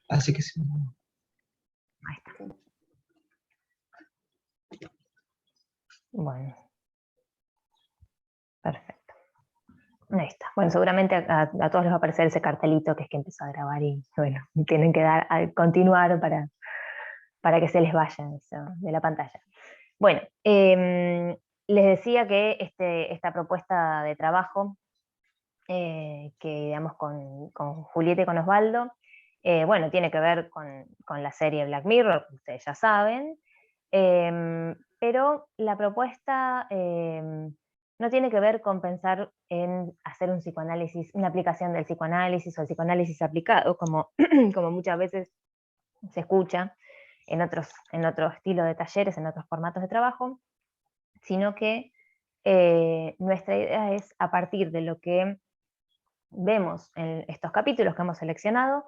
Así que sí. Ahí está. Bueno, perfecto. Ahí está. Bueno, seguramente a todos les va a aparecer ese cartelito que es que empezó a grabar y bueno, tienen que dar a continuar para que se les vaya eso de la pantalla. Bueno, les decía que esta propuesta de trabajo que digamos con Julieta y con Osvaldo, bueno, tiene que ver con la serie Black Mirror, que ustedes ya saben, pero la propuesta no tiene que ver con pensar en hacer un psicoanálisis, una aplicación del psicoanálisis o el psicoanálisis aplicado, como, como muchas veces se escucha en otro estilo de talleres, en otros formatos de trabajo, sino que nuestra idea es a partir de lo que vemos en estos capítulos que hemos seleccionado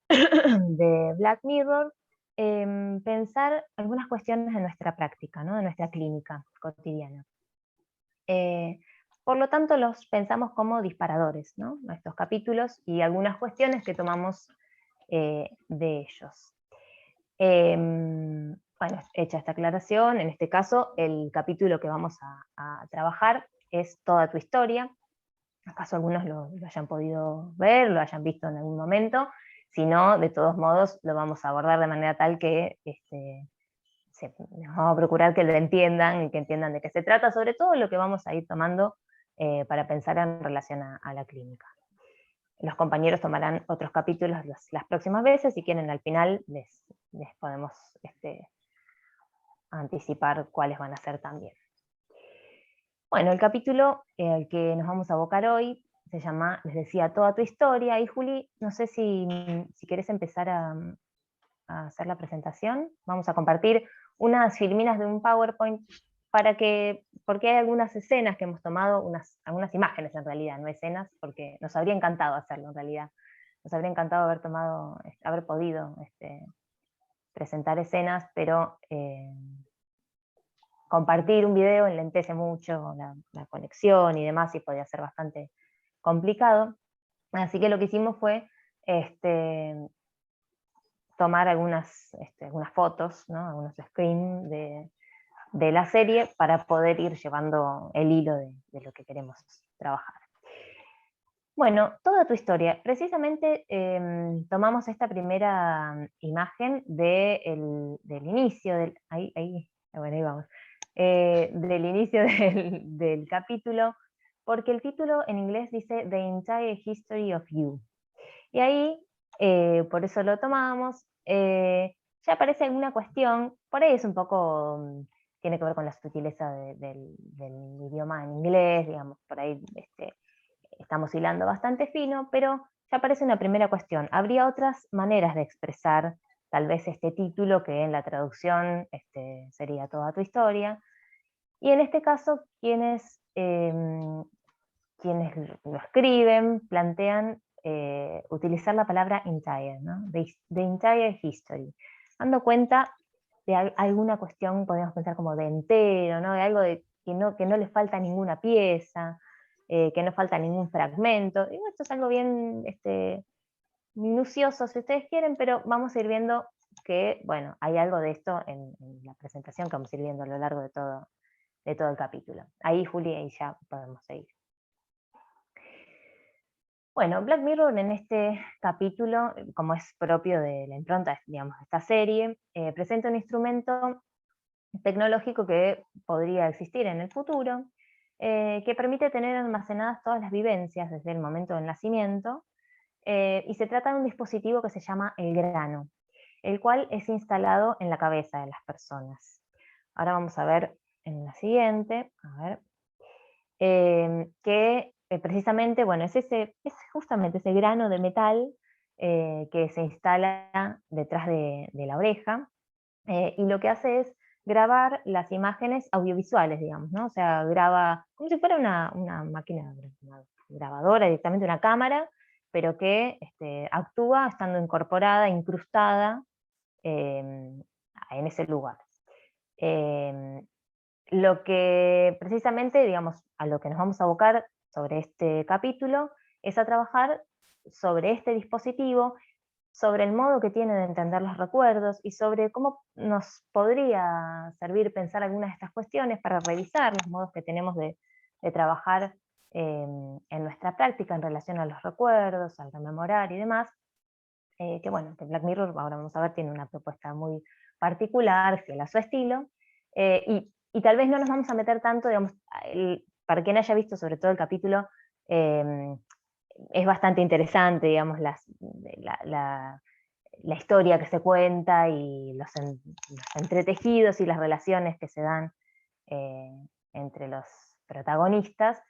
de Black Mirror, pensar algunas cuestiones de nuestra práctica, ¿no? De nuestra clínica cotidiana. Por lo tanto, los pensamos como disparadores, ¿no? Nuestros capítulos y algunas cuestiones que tomamos de ellos. Bueno, hecha esta aclaración, en este caso el capítulo que vamos a trabajar es Toda tu historia. ¿Acaso algunos lo hayan podido ver, lo hayan visto en algún momento? Si no, de todos modos lo vamos a abordar de manera tal que vamos a procurar que lo entiendan y que entiendan de qué se trata, sobre todo lo que vamos a ir tomando para pensar en relación a la clínica. Los compañeros tomarán otros capítulos las próximas veces, si quieren al final les podemos anticipar cuáles van a ser también. Bueno, el capítulo al que nos vamos a abocar hoy se llama, les decía, Toda tu historia. Y Juli, no sé si querés empezar a hacer la presentación. Vamos a compartir unas filminas de un PowerPoint porque hay algunas escenas que hemos tomado, algunas imágenes en realidad, no escenas, porque nos habría encantado hacerlo en realidad. Nos habría encantado haber podido presentar escenas, pero compartir un video enlentece mucho la conexión y demás, y podía ser bastante complicado. Así que lo que hicimos fue tomar algunas fotos, ¿no? Algunos screens de la serie para poder ir llevando el hilo de lo que queremos trabajar. Bueno, Toda tu historia. Precisamente tomamos esta primera imagen del inicio, bueno, ahí vamos, del inicio del capítulo, porque el título en inglés dice The Entire History of You. Y ahí, por eso lo tomamos, ya aparece alguna cuestión, por ahí es un poco, tiene que ver con la sutileza del idioma en inglés, digamos, por ahí estamos hilando bastante fino, pero ya aparece una primera cuestión. Habría otras maneras de expresar tal vez este título que en la traducción sería Toda tu historia. Y en este caso, quienes lo escriben plantean utilizar la palabra entire, ¿no? The entire history, dando cuenta de alguna cuestión, podemos pensar como de entero, ¿no? De algo que no le falta ninguna pieza, que no falta ningún fragmento. Y esto es algo bien minucioso, si ustedes quieren, pero vamos a ir viendo que, bueno, hay algo de esto en la presentación que vamos a ir viendo a lo largo de todo el capítulo. Ahí, Juli, ahí ya podemos seguir. Bueno, Black Mirror en este capítulo, como es propio de la impronta, digamos, de esta serie, presenta un instrumento tecnológico que podría existir en el futuro, que permite tener almacenadas todas las vivencias desde el momento del nacimiento, y se trata de un dispositivo que se llama el grano, el cual es instalado en la cabeza de las personas. Ahora vamos a ver en la siguiente, a ver, que precisamente, bueno, es justamente ese grano de metal que se instala detrás de la oreja, y lo que hace es grabar las imágenes audiovisuales, digamos, ¿no? O sea, graba como si fuera una máquina, una grabadora, directamente una cámara, pero que actúa estando incorporada, incrustada en ese lugar. Lo que precisamente, digamos, a lo que nos vamos a abocar sobre este capítulo es a trabajar sobre este dispositivo sobre el modo que tiene de entender los recuerdos y sobre cómo nos podría servir pensar algunas de estas cuestiones para revisar los modos que tenemos de trabajar en nuestra práctica en relación a los recuerdos, al rememorar y demás. Que bueno, que Black Mirror, ahora vamos a ver, tiene una propuesta muy particular, fiel a su estilo, y tal vez no nos vamos a meter tanto, digamos, para quien haya visto sobre todo el capítulo, eh, es bastante interesante, digamos, la historia que se cuenta y los entretejidos y las relaciones que se dan eh, entre los protagonistas.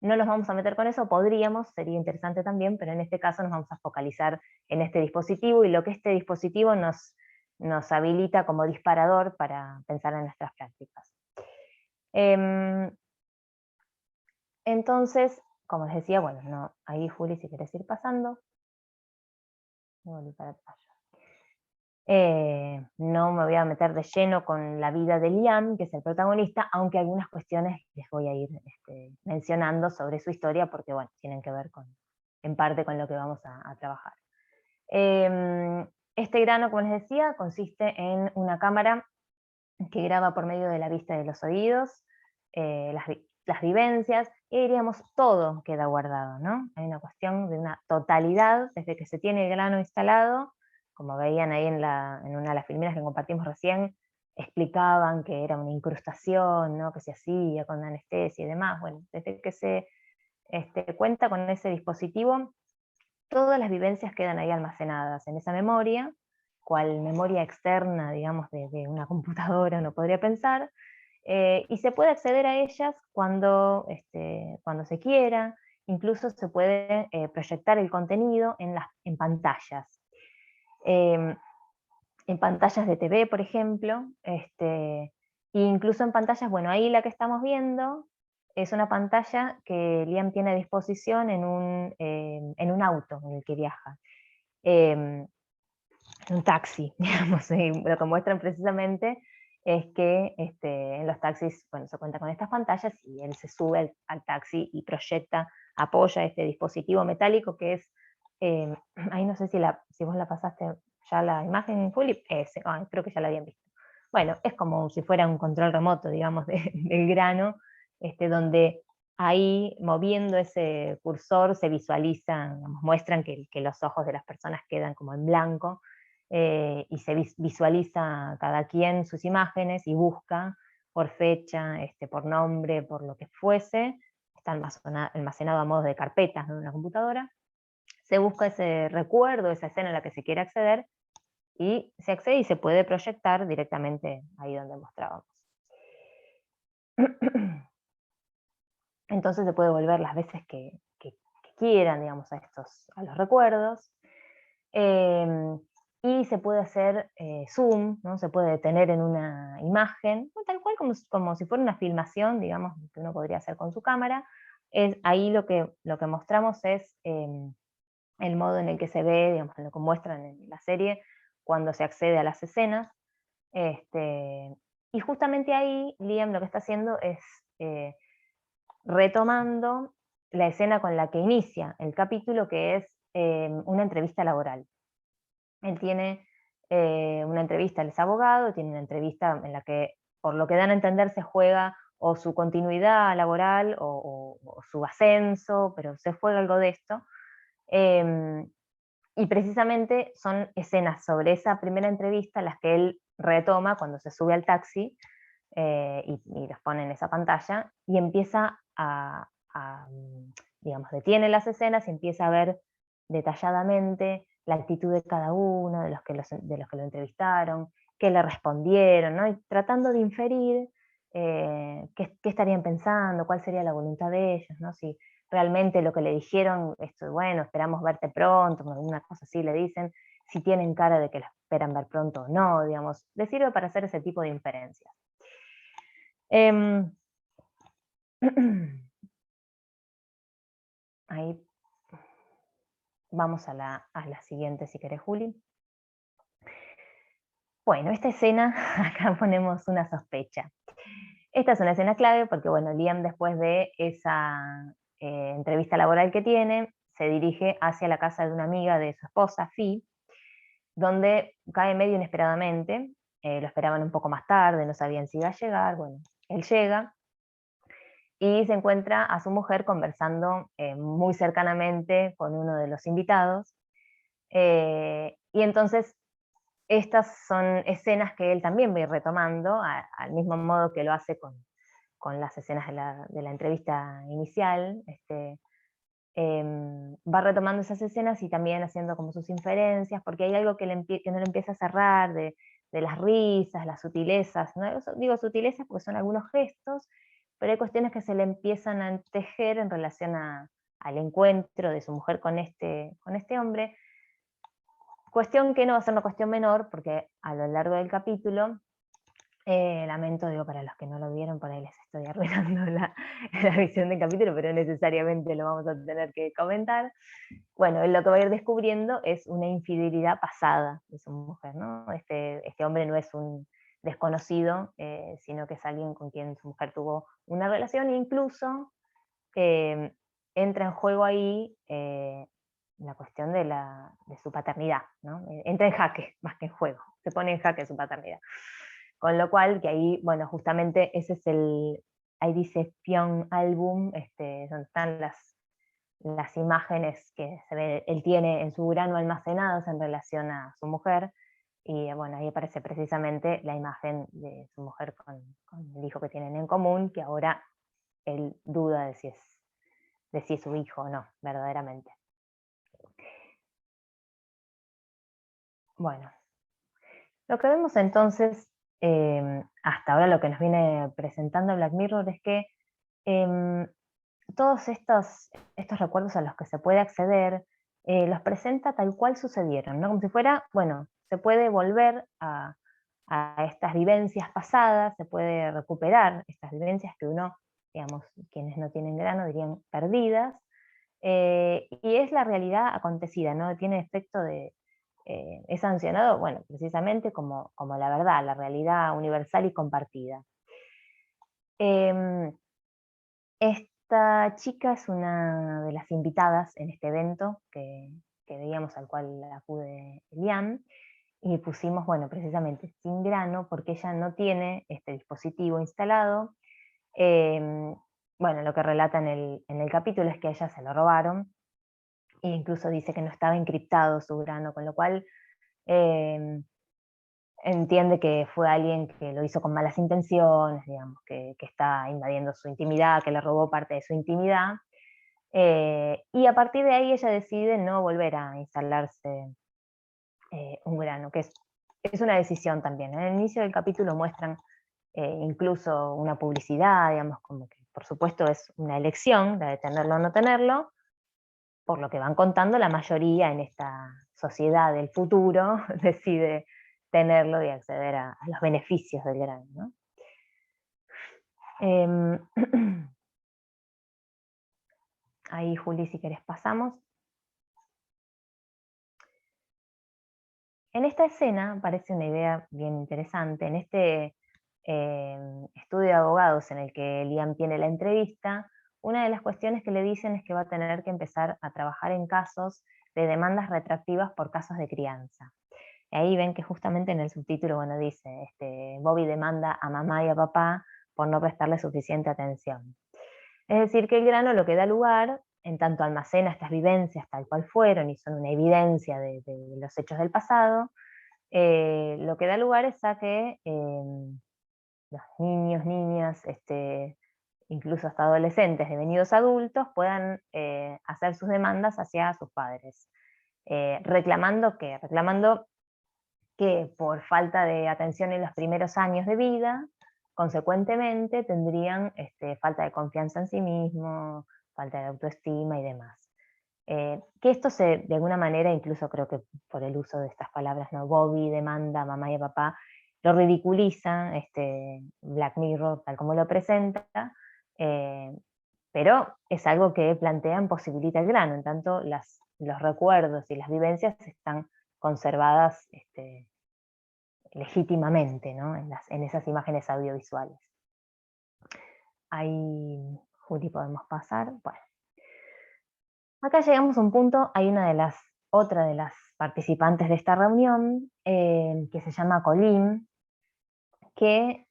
No nos vamos a meter con eso, podríamos, sería interesante también, pero en este caso nos vamos a focalizar en este dispositivo y lo que este dispositivo nos habilita como disparador para pensar en nuestras prácticas. Entonces, como les decía, bueno, no, ahí Juli, si querés ir pasando. Para atrás. No me voy a meter de lleno con la vida de Liam, que es el protagonista, aunque algunas cuestiones les voy a ir mencionando sobre su historia, porque bueno, tienen que ver en parte con lo que vamos a trabajar. Este grano, como les decía, consiste en una cámara que graba por medio de la vista y de los oídos, las vivencias, y diríamos todo queda guardado, ¿no? Hay una cuestión de una totalidad, desde que se tiene el grano instalado, como veían ahí en una de las filminas que compartimos recién, explicaban que era una incrustación, ¿no? Que se hacía con anestesia y demás. Bueno, desde que se cuenta con ese dispositivo, todas las vivencias quedan ahí almacenadas en esa memoria, cual memoria externa, digamos, de una computadora, uno podría pensar, y se puede acceder a ellas cuando se quiera, incluso se puede proyectar el contenido en pantallas. En pantallas de TV, por ejemplo, e incluso en pantallas, bueno, ahí la que estamos viendo es una pantalla que Liam tiene a disposición en un auto en el que viaja, en un taxi, digamos, y lo que muestran precisamente es que en los taxis, bueno, se cuenta con estas pantallas y él se sube al taxi y proyecta, apoya este dispositivo metálico que es, ahí no sé si vos la pasaste ya la imagen, Juli, creo que ya la habían visto. Bueno, es como si fuera un control remoto, digamos, del grano, donde ahí moviendo ese cursor se visualizan, digamos, muestran que los ojos de las personas quedan como en blanco, y se visualiza cada quien sus imágenes y busca por fecha, por nombre, por lo que fuese, está almacenado a modo de carpetas, ¿no?, en una computadora, se busca ese recuerdo, esa escena a la que se quiere acceder, y se accede y se puede proyectar directamente ahí donde mostrábamos. Entonces se puede volver las veces que quieran, digamos, a los recuerdos. Y se puede hacer zoom, ¿no? Se puede detener en una imagen, tal cual como si fuera una filmación, digamos, que uno podría hacer con su cámara. Ahí lo que mostramos es el modo en el que se ve, digamos, lo que muestran en la serie, cuando se accede a las escenas. Y justamente ahí Liam lo que está haciendo es retomando la escena con la que inicia el capítulo, que es una entrevista laboral. Él tiene una entrevista, él es abogado, tiene una entrevista en la que, por lo que dan a entender, se juega o su continuidad laboral o su ascenso, pero se juega algo de esto. Y precisamente son escenas sobre esa primera entrevista las que él retoma cuando se sube al taxi, y los pone en esa pantalla, y empieza digamos, detiene las escenas y empieza a ver detalladamente la actitud de cada uno, de los que lo entrevistaron, qué le respondieron, ¿no? Y tratando de inferir qué estarían pensando, cuál sería la voluntad de ellos, ¿no? Si realmente lo que le dijeron, bueno, esperamos verte pronto, alguna cosa así le dicen, si tienen cara de que lo esperan ver pronto o no, digamos, le sirve para hacer ese tipo de inferencias. Ahí vamos a la siguiente, si querés, Juli. Bueno, esta escena, acá ponemos una sospecha. Esta es una escena clave porque, bueno, Liam, después de esa entrevista laboral que tiene, se dirige hacia la casa de una amiga de su esposa, Fi, donde cae medio inesperadamente, lo esperaban un poco más tarde, no sabían si iba a llegar, bueno, él llega y se encuentra a su mujer conversando muy cercanamente con uno de los invitados, y entonces estas son escenas que él también va a ir retomando, al mismo modo que lo hace con las escenas de la entrevista inicial. Va retomando esas escenas y también haciendo como sus inferencias, porque hay algo que no le empieza a cerrar de las risas, las sutilezas, ¿no? Digo sutilezas porque son algunos gestos, pero hay cuestiones que se le empiezan a tejer en relación al encuentro de su mujer con este hombre. Cuestión que no va a ser una cuestión menor, porque a lo largo del capítulo, lamento, digo, para los que no lo vieron, por ahí les estoy arruinando la visión del capítulo, pero necesariamente lo vamos a tener que comentar. Bueno, él lo que va a ir descubriendo es una infidelidad pasada de su mujer, ¿no? Este hombre no es un desconocido, sino que es alguien con quien su mujer tuvo una relación, e incluso eh, entra en juego ahí la cuestión de su paternidad, ¿no? Entra en jaque, más que en juego, se pone en jaque su paternidad. Con lo cual, que ahí, bueno, justamente ese es ahí dice Pion Album, donde están las imágenes que se ve, él tiene en su grano almacenados en relación a su mujer, y bueno, ahí aparece precisamente la imagen de su mujer con el hijo que tienen en común, que ahora él duda de si es su hijo o no, verdaderamente. Bueno, lo que vemos entonces, hasta ahora lo que nos viene presentando Black Mirror es que em, todos estos recuerdos a los que se puede acceder, los presenta tal cual sucedieron, ¿no? Como si fuera, bueno, se puede volver a estas vivencias pasadas, se puede recuperar estas vivencias que uno, digamos, quienes no tienen grano dirían perdidas, y es la realidad acontecida, no tiene efecto es sancionado, bueno, precisamente como la verdad, la realidad universal y compartida. Em, Esta chica es una de las invitadas en este evento que veíamos, al cual acude Elian, y pusimos, bueno, precisamente sin grano, porque ella no tiene este dispositivo instalado. Em, bueno, lo que relata en el capítulo es que a ella se lo robaron, e incluso dice que no estaba encriptado su grano, con lo cual em, entiende que fue alguien que lo hizo con malas intenciones, digamos, que está invadiendo su intimidad, que le robó parte de su intimidad. Y a partir de ahí ella decide no volver a instalarse un grano, que es una decisión también. En el inicio del capítulo muestran incluso una publicidad, digamos, como que por supuesto es una elección, la de tenerlo o no tenerlo, por lo que van contando, la mayoría en esta sociedad del futuro decide tenerlo y acceder a los beneficios del grano, ¿no? Em, ahí, Juli, si querés pasamos. En esta escena aparece una idea bien interesante. En este estudio de abogados en el que Liam tiene la entrevista, una de las cuestiones que le dicen es que va a tener que empezar a trabajar en casos de demandas retroactivas por casos de crianza. Y ahí ven que justamente en el subtítulo, bueno, dice, Bobby demanda a mamá y a papá por no prestarle suficiente atención. Es decir, que el grano lo que da lugar, en tanto almacena estas vivencias tal cual fueron y son una evidencia de los hechos del pasado, lo que da lugar es a que los niños, niñas, incluso hasta adolescentes devenidos adultos puedan hacer sus demandas hacia sus padres. Reclamando que por falta de atención en los primeros años de vida, consecuentemente tendrían falta de confianza en sí mismo, falta de autoestima y demás. Que esto de alguna manera, incluso creo que por el uso de estas palabras, ¿no? Bobby demanda a mamá y a papá, lo ridiculiza Black Mirror tal como lo presenta, eh, pero es algo que plantean posibilita el grano, en tanto los recuerdos y las vivencias están conservadas legítimamente, ¿no? En esas imágenes audiovisuales. Ahí, Juli, podemos pasar. Bueno, acá llegamos a un punto, hay otra de las participantes de esta reunión, que se llama Colin, que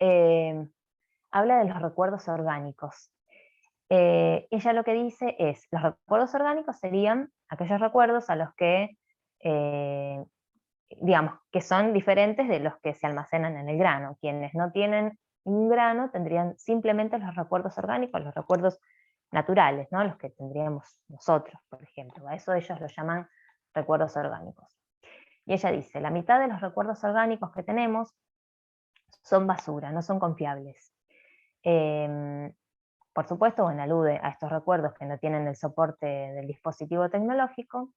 habla de los recuerdos orgánicos. Ella lo que dice es, los recuerdos orgánicos serían aquellos recuerdos a los que, digamos, que son diferentes de los que se almacenan en el grano. Quienes no tienen un grano tendrían simplemente los recuerdos orgánicos, los recuerdos naturales, ¿no? Los que tendríamos nosotros, por ejemplo. A eso ellos lo llaman recuerdos orgánicos. Y ella dice, la mitad de los recuerdos orgánicos que tenemos son basura, no son confiables. Por supuesto, bueno, alude a estos recuerdos que no tienen el soporte del dispositivo tecnológico,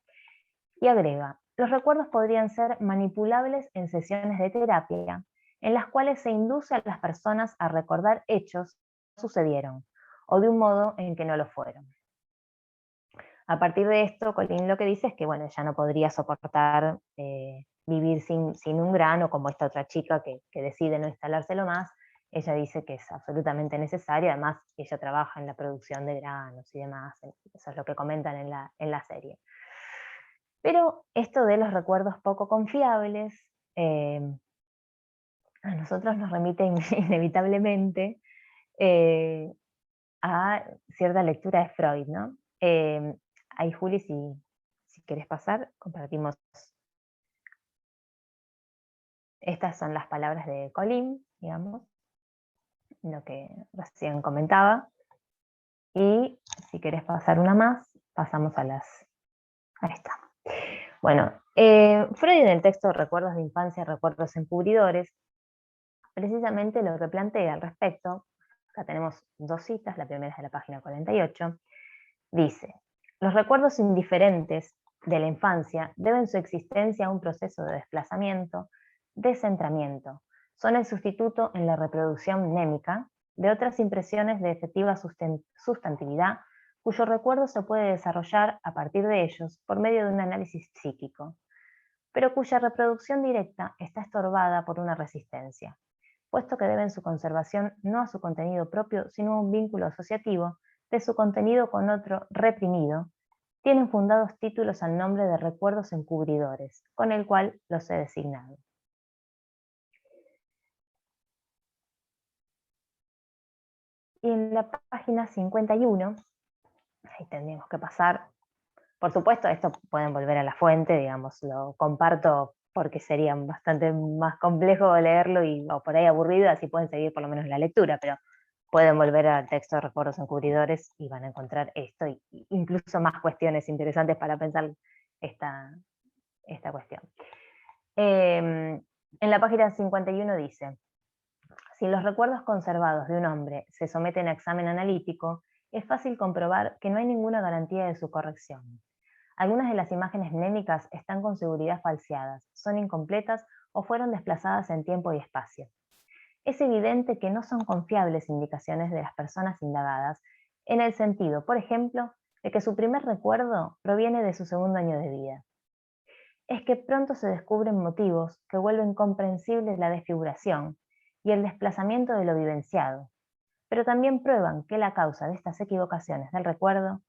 y agrega, los recuerdos podrían ser manipulables en sesiones de terapia, en las cuales se induce a las personas a recordar hechos que sucedieron, o de un modo en que no lo fueron. A partir de esto, Colin lo que dice es que, bueno, ella no podría soportar vivir sin un grano, como esta otra chica que decide no instalárselo más. Ella dice que es absolutamente necesario, además ella trabaja en la producción de granos y demás, eso es lo que comentan en la serie. Pero esto de los recuerdos poco confiables, a nosotros nos remite inevitablemente a cierta lectura de Freud, ¿no? Ahí, Juli, si querés pasar, compartimos. Estas son las palabras de Colin, digamos, lo que recién comentaba. Y si querés pasar una más, pasamos a las... Ahí está. Bueno, Freud en el texto Recuerdos de Infancia, Recuerdos Encubridores, precisamente lo que plantea al respecto, acá tenemos dos citas, la primera es de la página 48, dice, los recuerdos indiferentes de la infancia deben su existencia a un proceso de desplazamiento, descentramiento, son el sustituto en la reproducción mnémica de otras impresiones de efectiva sustantividad cuyo recuerdo se puede desarrollar a partir de ellos por medio de un análisis psíquico, pero cuya reproducción directa está estorbada por una resistencia, puesto que deben su conservación no a su contenido propio, sino a un vínculo asociativo de su contenido con otro reprimido, tienen fundados títulos al nombre de recuerdos encubridores, con el cual los he designado. Y en la página 51, ahí tendríamos que pasar, por supuesto, esto pueden volver a la fuente, digamos, lo comparto porque sería bastante más complejo leerlo o por ahí aburrido, así pueden seguir por lo menos la lectura, pero pueden volver al texto de Recuerdos Encubridores y van a encontrar esto, e incluso más cuestiones interesantes para pensar esta cuestión. En la página 51 dice, si los recuerdos conservados de un hombre se someten a examen analítico, es fácil comprobar que no hay ninguna garantía de su corrección. Algunas de las imágenes mnémicas están con seguridad falseadas, son incompletas o fueron desplazadas en tiempo y espacio. Es evidente que no son confiables indicaciones de las personas indagadas, en el sentido, por ejemplo, de que su primer recuerdo proviene de su segundo año de vida. Es que pronto se descubren motivos que vuelven comprensible la desfiguración y el desplazamiento de lo vivenciado, pero también prueban que la causa de estas equivocaciones del recuerdo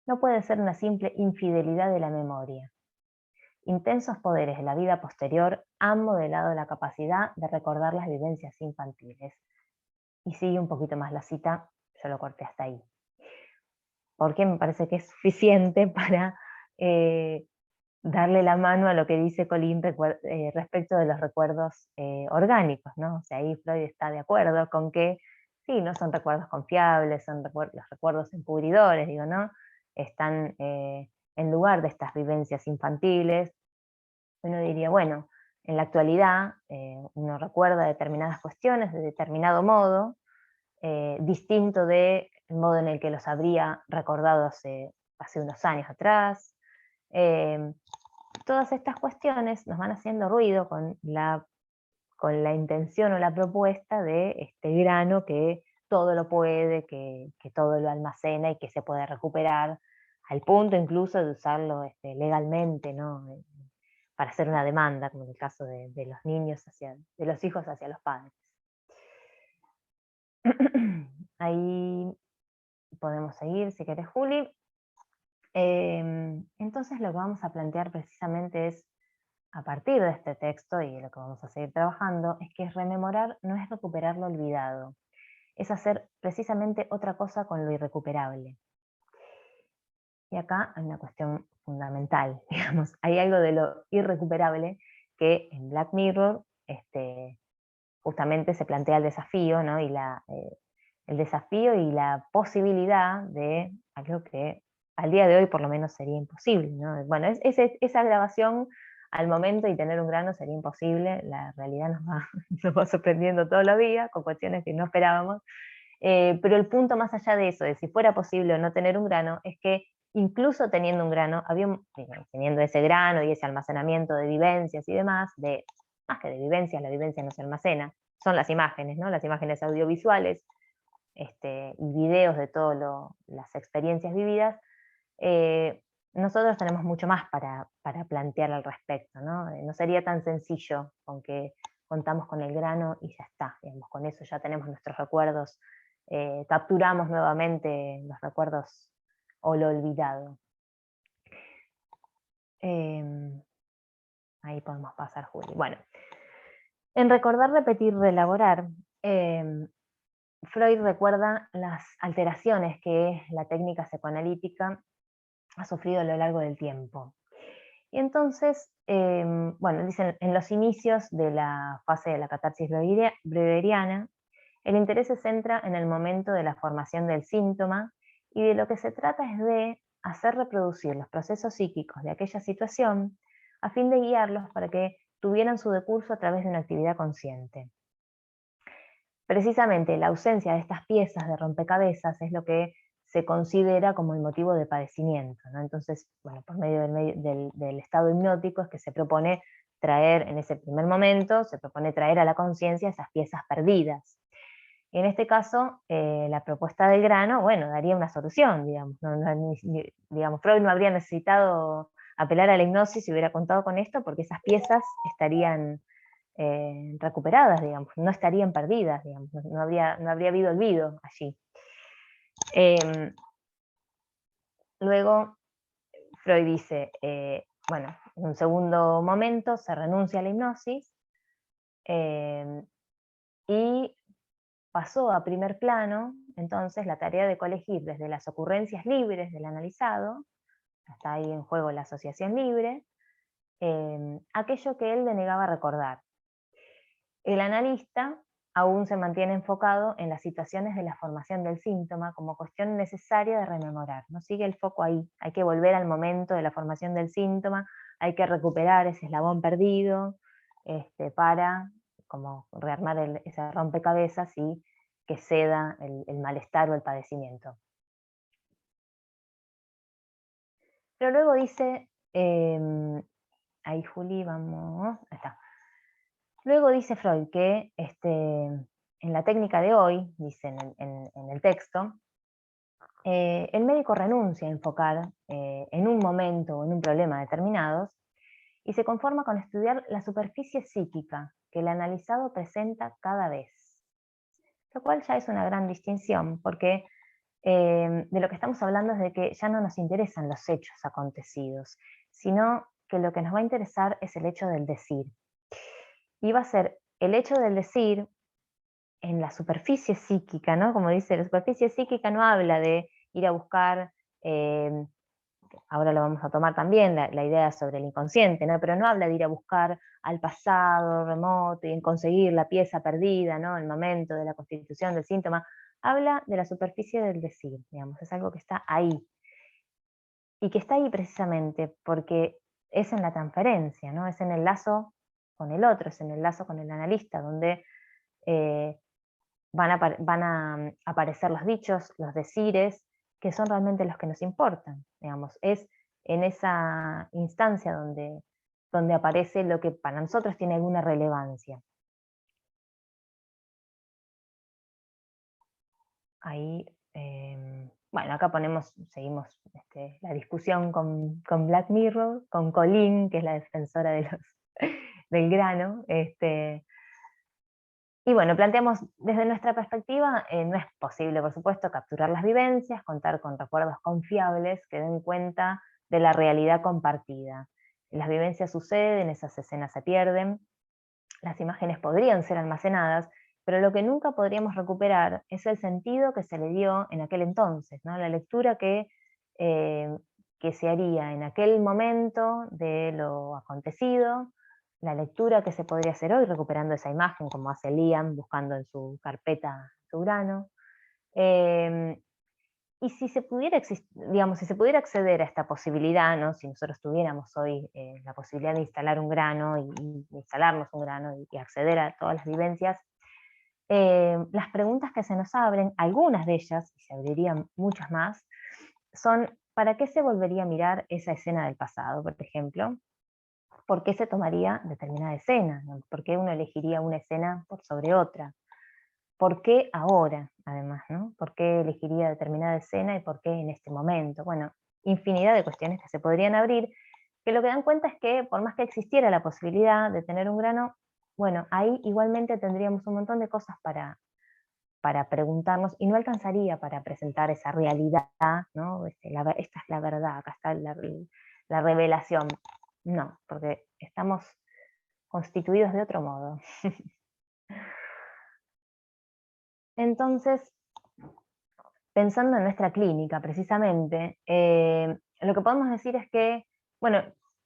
no puede ser una simple infidelidad de la memoria. Intensos poderes de la vida posterior han modelado la capacidad de recordar las vivencias infantiles. Y sigue un poquito más la cita, yo lo corté hasta ahí. Porque me parece que es suficiente para darle la mano a lo que dice Colin respecto de los recuerdos orgánicos, ¿no? O sea, ahí Freud está de acuerdo con que sí, no son recuerdos confiables, son los recuerdos encubridores, digo, ¿no? Están en lugar de estas vivencias infantiles. Uno diría, bueno, en la actualidad uno recuerda determinadas cuestiones de determinado modo, distinto del modo en el que los habría recordado hace unos años atrás. Todas estas cuestiones nos van haciendo ruido con la intención o la propuesta de este grano que todo lo puede, que todo lo almacena y que se puede recuperar, al punto incluso de usarlo legalmente, ¿no? Para hacer una demanda, como en el caso de los niños, de los hijos hacia los padres. Ahí podemos seguir, si querés, Juli. Entonces lo que vamos a plantear precisamente es a partir de este texto y de lo que vamos a seguir trabajando, es que rememorar no es recuperar lo olvidado, es hacer precisamente otra cosa con lo irrecuperable. Y acá hay una cuestión fundamental, digamos, hay algo de lo irrecuperable que en Black Mirror justamente se plantea el desafío, ¿no? El desafío y la posibilidad de algo que al día de hoy por lo menos sería imposible, ¿no? Bueno, esa grabación al momento y tener un grano sería imposible, la realidad nos va sorprendiendo todos los días con cuestiones que no esperábamos, pero el punto más allá de eso, de si fuera posible o no tener un grano, es que incluso teniendo un grano, teniendo ese grano y ese almacenamiento de vivencias y demás, más que de vivencias, la vivencia no se almacena, son las imágenes, ¿no? Las imágenes audiovisuales y videos de todas las experiencias vividas, nosotros tenemos mucho más para plantear al respecto, ¿no? No sería tan sencillo con que contamos con el grano y ya está, digamos, con eso ya tenemos nuestros recuerdos, capturamos nuevamente los recuerdos o lo olvidado. Ahí podemos pasar, Juli. Bueno, en recordar, repetir, reelaborar, Freud recuerda las alteraciones que la técnica psicoanalítica ha sufrido a lo largo del tiempo. Y entonces, bueno, dicen, en los inicios de la fase de la catarsis beberiana, el interés se centra en el momento de la formación del síntoma y de lo que se trata es de hacer reproducir los procesos psíquicos de aquella situación a fin de guiarlos para que tuvieran su decurso a través de una actividad consciente. Precisamente la ausencia de estas piezas de rompecabezas es lo que se considera como el motivo de padecimiento, ¿no? Entonces, bueno, por medio del estado hipnótico es que se propone traer, en ese primer momento, se propone traer a la conciencia esas piezas perdidas. Y en este caso, la propuesta del grano, bueno, daría una solución, digamos. Digamos, Freud no habría necesitado apelar a la hipnosis si hubiera contado con esto, porque esas piezas estarían recuperadas, digamos, no estarían perdidas, digamos, no habría habido olvido allí. Luego, Freud dice, bueno, en un segundo momento se renuncia a la hipnosis y pasó a primer plano, entonces, la tarea de colegir desde las ocurrencias libres del analizado, está ahí en juego la asociación libre, aquello que él denegaba recordar. El analista aún se mantiene enfocado en las situaciones de la formación del síntoma como cuestión necesaria de rememorar, no sigue el foco ahí, hay que volver al momento de la formación del síntoma, hay que recuperar ese eslabón perdido para como rearmar ese rompecabezas y que ceda el malestar o el padecimiento. Pero luego dice, ahí Juli, vamos, ahí está. Luego dice Freud que en la técnica de hoy, dice en el texto, el médico renuncia a enfocar en un momento o en un problema determinados y se conforma con estudiar la superficie psíquica que el analizado presenta cada vez. Lo cual ya es una gran distinción, porque de lo que estamos hablando es de que ya no nos interesan los hechos acontecidos, sino que lo que nos va a interesar es el hecho del decir. Y va a ser el hecho del decir en la superficie psíquica, ¿no? Como dice, la superficie psíquica no habla de ir a buscar, ahora lo vamos a tomar también, la idea sobre el inconsciente, ¿no? Pero no habla de ir a buscar al pasado remoto y en conseguir la pieza perdida, ¿no? El momento de la constitución del síntoma. Habla de la superficie del decir, digamos, es algo que está ahí. Y que está ahí precisamente porque es en la transferencia, ¿no? Es en el lazo con el otro, es en el lazo con el analista, donde van a aparecer los dichos, los decires, que son realmente los que nos importan, digamos. Es en esa instancia donde aparece lo que para nosotros tiene alguna relevancia. Ahí, bueno, acá seguimos la discusión con Black Mirror, con Colleen, que es la defensora del grano, y bueno, planteamos desde nuestra perspectiva, no es posible, por supuesto, capturar las vivencias, contar con recuerdos confiables que den cuenta de la realidad compartida. las vivencias suceden, esas escenas se pierden, las imágenes podrían ser almacenadas, pero lo que nunca podríamos recuperar es el sentido que se le dio en aquel entonces, ¿no? La lectura eh, que se haría en aquel momento de lo acontecido, la lectura que se podría hacer hoy recuperando esa imagen, como hace Liam buscando en su carpeta su grano. Eh, y si se pudiera, digamos, si se pudiera acceder a esta posibilidad, ¿no? Si nosotros tuviéramos hoy la posibilidad de instalar un grano y instalarnos un grano y acceder a todas las vivencias, las preguntas que se nos abren, algunas de ellas, y se abrirían muchas más, son ¿para qué se volvería a mirar esa escena del pasado, por ejemplo? ¿Por qué se tomaría determinada escena? ¿No? ¿Por qué uno elegiría una escena por sobre otra? ¿Por qué ahora, además, ¿no? ¿Por qué elegiría determinada escena y por qué en este momento? Bueno, infinidad de cuestiones que se podrían abrir, que lo que dan cuenta es que por más que existiera la posibilidad de tener un grano, bueno, ahí igualmente tendríamos un montón de cosas para preguntarnos y no alcanzaría para presentar esa realidad, ¿no? Esta es la verdad, acá está la revelación. No, porque estamos constituidos de otro modo. Entonces, pensando en nuestra clínica, precisamente, lo que podemos decir es que, bueno,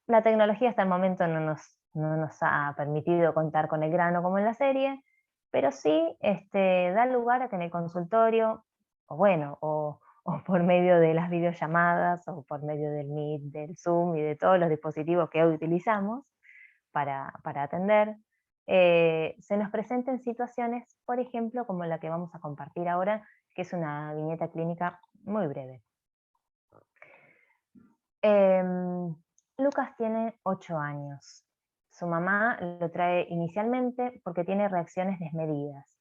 la tecnología hasta el momento no nos ha permitido contar con el grano como en la serie, pero sí da lugar a que en el consultorio, o bueno, o por medio de las videollamadas, o por medio del Meet, del Zoom y de todos los dispositivos que hoy utilizamos para atender, se nos presenten situaciones, por ejemplo, como la que vamos a compartir ahora, que es una viñeta clínica muy breve. Lucas tiene 8 años. Su mamá lo trae inicialmente porque tiene reacciones desmedidas,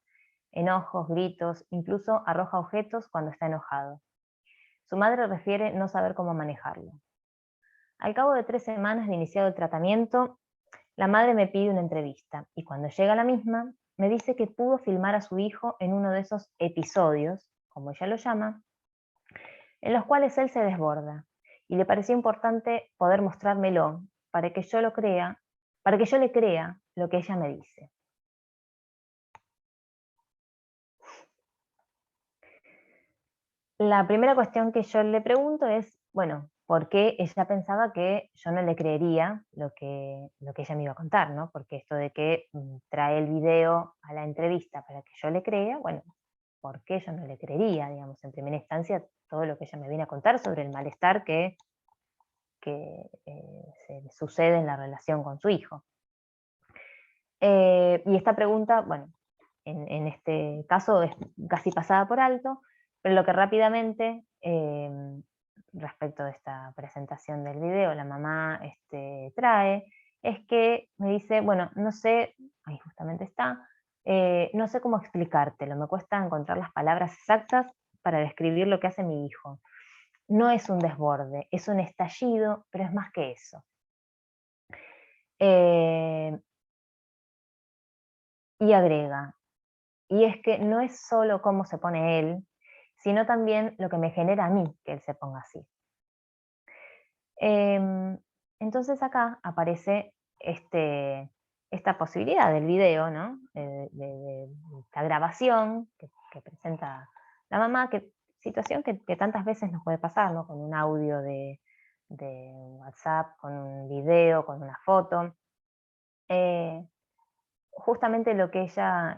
enojos, gritos, incluso arroja objetos cuando está enojado. Su madre refiere no saber cómo manejarlo. Al cabo de 3 semanas de iniciado el tratamiento, la madre me pide una entrevista y cuando llega la misma, me dice que pudo filmar a su hijo en uno de esos episodios, como ella lo llama, en los cuales él se desborda, y le pareció importante poder mostrármelo para que yo lo crea, para que yo le crea lo que ella me dice. La primera cuestión que yo le pregunto es, bueno, ¿por qué ella pensaba que yo no le creería lo que ella me iba a contar, ¿no? Porque esto de que trae el video a la entrevista para que yo le crea, bueno, ¿por qué yo no le creería, digamos, en primera instancia, todo lo que ella me viene a contar sobre el malestar que se sucede en la relación con su hijo? Y esta pregunta, bueno, en este caso es casi pasada por alto, pero lo que rápidamente, respecto de esta presentación del video, la mamá trae, es que me dice, bueno, no sé, ahí justamente está, no sé cómo explicártelo, me cuesta encontrar las palabras exactas para describir lo que hace mi hijo. No es un desborde, es un estallido, pero es más que eso. Eh, y agrega, y es que no es solo cómo se pone él, sino también lo que me genera a mí que él se ponga así. Em, entonces acá aparece esta posibilidad del video, ¿no? De esta grabación que presenta la mamá, situación que tantas veces nos puede pasar, ¿no? Con un audio de WhatsApp, con un video, con una foto. Eh, Justamente lo que ella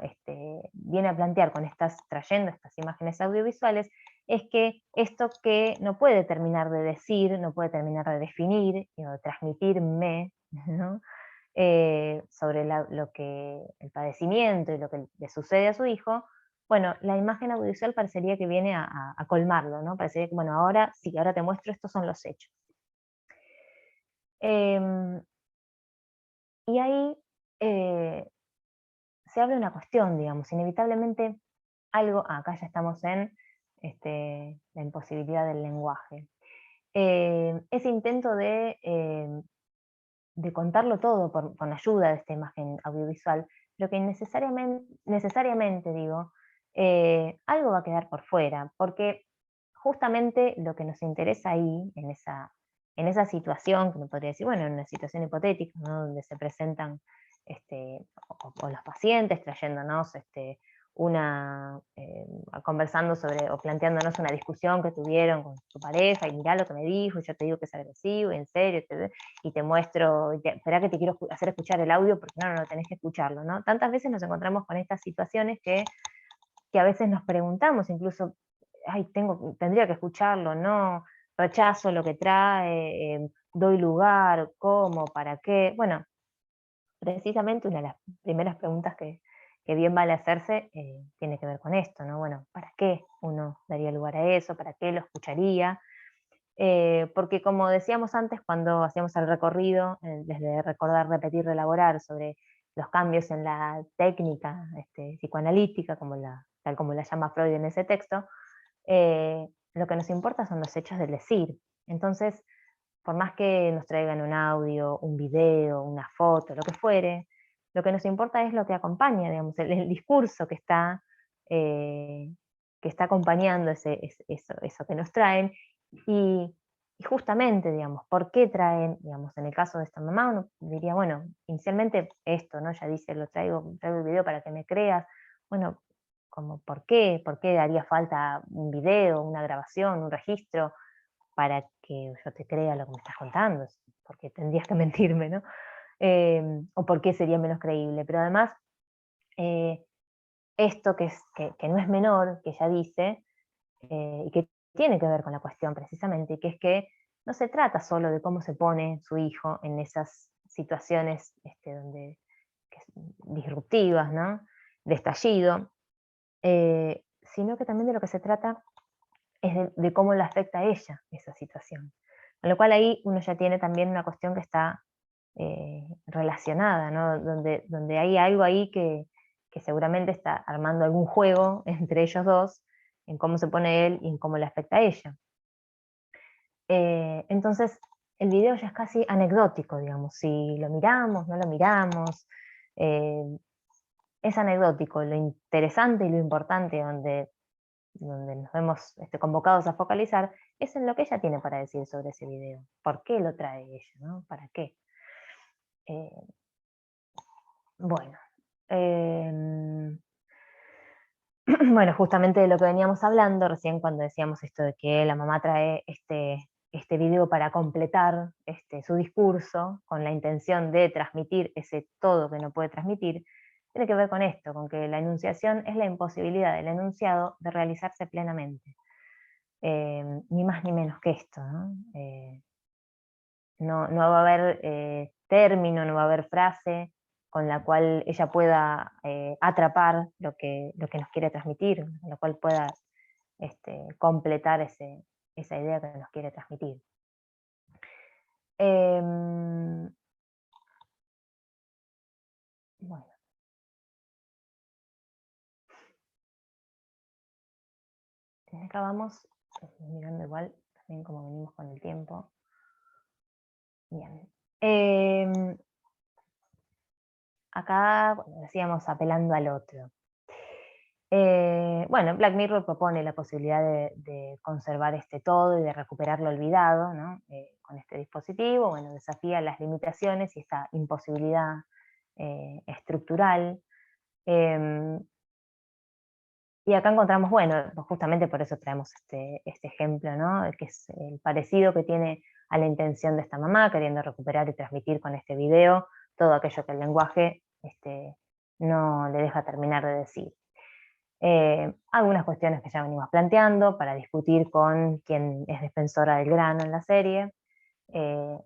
viene a plantear con trayendo estas imágenes audiovisuales es que esto que no puede terminar de decir, no puede terminar de definir o de transmitirme, ¿no? Sobre lo que el padecimiento y lo que le sucede a su hijo, bueno, la imagen audiovisual parecería que viene a colmarlo, ¿no? Parecería que, bueno, ahora sí, ahora te muestro, estos son los hechos. Em, y ahí se abre una cuestión, digamos, inevitablemente algo, acá ya estamos en la imposibilidad del lenguaje. Ese intento de contarlo todo con ayuda de esta imagen audiovisual, pero que necesariamente digo, algo va a quedar por fuera, porque justamente lo que nos interesa ahí, en esa situación, que uno podría decir, bueno, en una situación hipotética, ¿no? Donde se presentan o los pacientes trayéndonos conversando sobre o planteándonos una discusión que tuvieron con su pareja, y mirá lo que me dijo, y yo te digo que es agresivo, y en serio, y te muestro, espera que te quiero hacer escuchar el audio, porque no tenés que escucharlo, ¿no? Tantas veces nos encontramos con estas situaciones que a veces nos preguntamos, incluso, ay, tendría que escucharlo, no, rechazo lo que trae, doy lugar, cómo, para qué. Bueno, precisamente una de las primeras preguntas que bien vale hacerse tiene que ver con esto, ¿no? Bueno, ¿para qué uno daría lugar a eso? ¿Para qué lo escucharía? Porque como decíamos antes, cuando hacíamos el recorrido, desde recordar, repetir, relaborar, sobre los cambios en la técnica psicoanalítica, tal como la llama Freud en ese texto, lo que nos importa son los hechos del decir. Entonces, por más que nos traigan un audio, un video, una foto, lo que fuere, lo que nos importa es lo que acompaña, digamos, el discurso eh, que está acompañando eso que nos traen, y, y justamente, digamos, ¿por qué traen? Digamos, en el caso de esta mamá, uno diría, bueno, inicialmente esto, ¿no? Ella dice, traigo el video para que me creas. Bueno, como, ¿por qué? ¿Por qué haría falta un video, una grabación, un registro para que yo te crea lo que me estás contando? Porque tendrías que mentirme, ¿no? O por qué sería menos creíble. Pero además, eh, esto que no es menor, que ella dice, y que tiene que ver con la cuestión precisamente, que es que no se trata solo de cómo se pone su hijo en esas situaciones disruptivas, ¿no? De estallido, sino que también de lo que se trata es de cómo le afecta a ella esa situación. Con lo cual ahí uno ya tiene también una cuestión que está relacionada, ¿no? Donde hay algo ahí que seguramente está armando algún juego entre ellos dos, en cómo se pone él y en cómo le afecta a ella. Entonces, el video ya es casi anecdótico, digamos, si lo miramos, no lo miramos, eh, es anecdótico. Lo interesante y lo importante donde nos vemos convocados a focalizar es en lo que ella tiene para decir sobre ese video. ¿Por qué lo trae ella? ¿No? ¿Para qué? Eh, bueno, em, bueno, justamente de lo que veníamos hablando recién cuando decíamos esto de que la mamá trae este video para completar su discurso con la intención de transmitir ese todo que no puede transmitir, tiene que ver con esto, con que la enunciación es la imposibilidad del enunciado de realizarse plenamente. Ni más ni menos que esto, ¿no? No va a haber término, no va a haber frase con la cual ella pueda atrapar lo que nos quiere transmitir, con la cual pueda completar esa idea que nos quiere transmitir. Bueno, acá vamos mirando igual también cómo venimos con el tiempo. Bien. Acá, bueno, decíamos apelando al otro. Bueno, Black Mirror propone la posibilidad de conservar este todo y de recuperar lo olvidado, ¿no? Con este dispositivo. Bueno, desafía las limitaciones y esta imposibilidad estructural. Em, y acá encontramos, bueno, justamente por eso traemos este ejemplo, ¿no? Que es el parecido que tiene a la intención de esta mamá, queriendo recuperar y transmitir con este video todo aquello que el lenguaje no le deja terminar de decir. Algunas cuestiones que ya venimos planteando para discutir con quien es defensora del grano en la serie. Eh,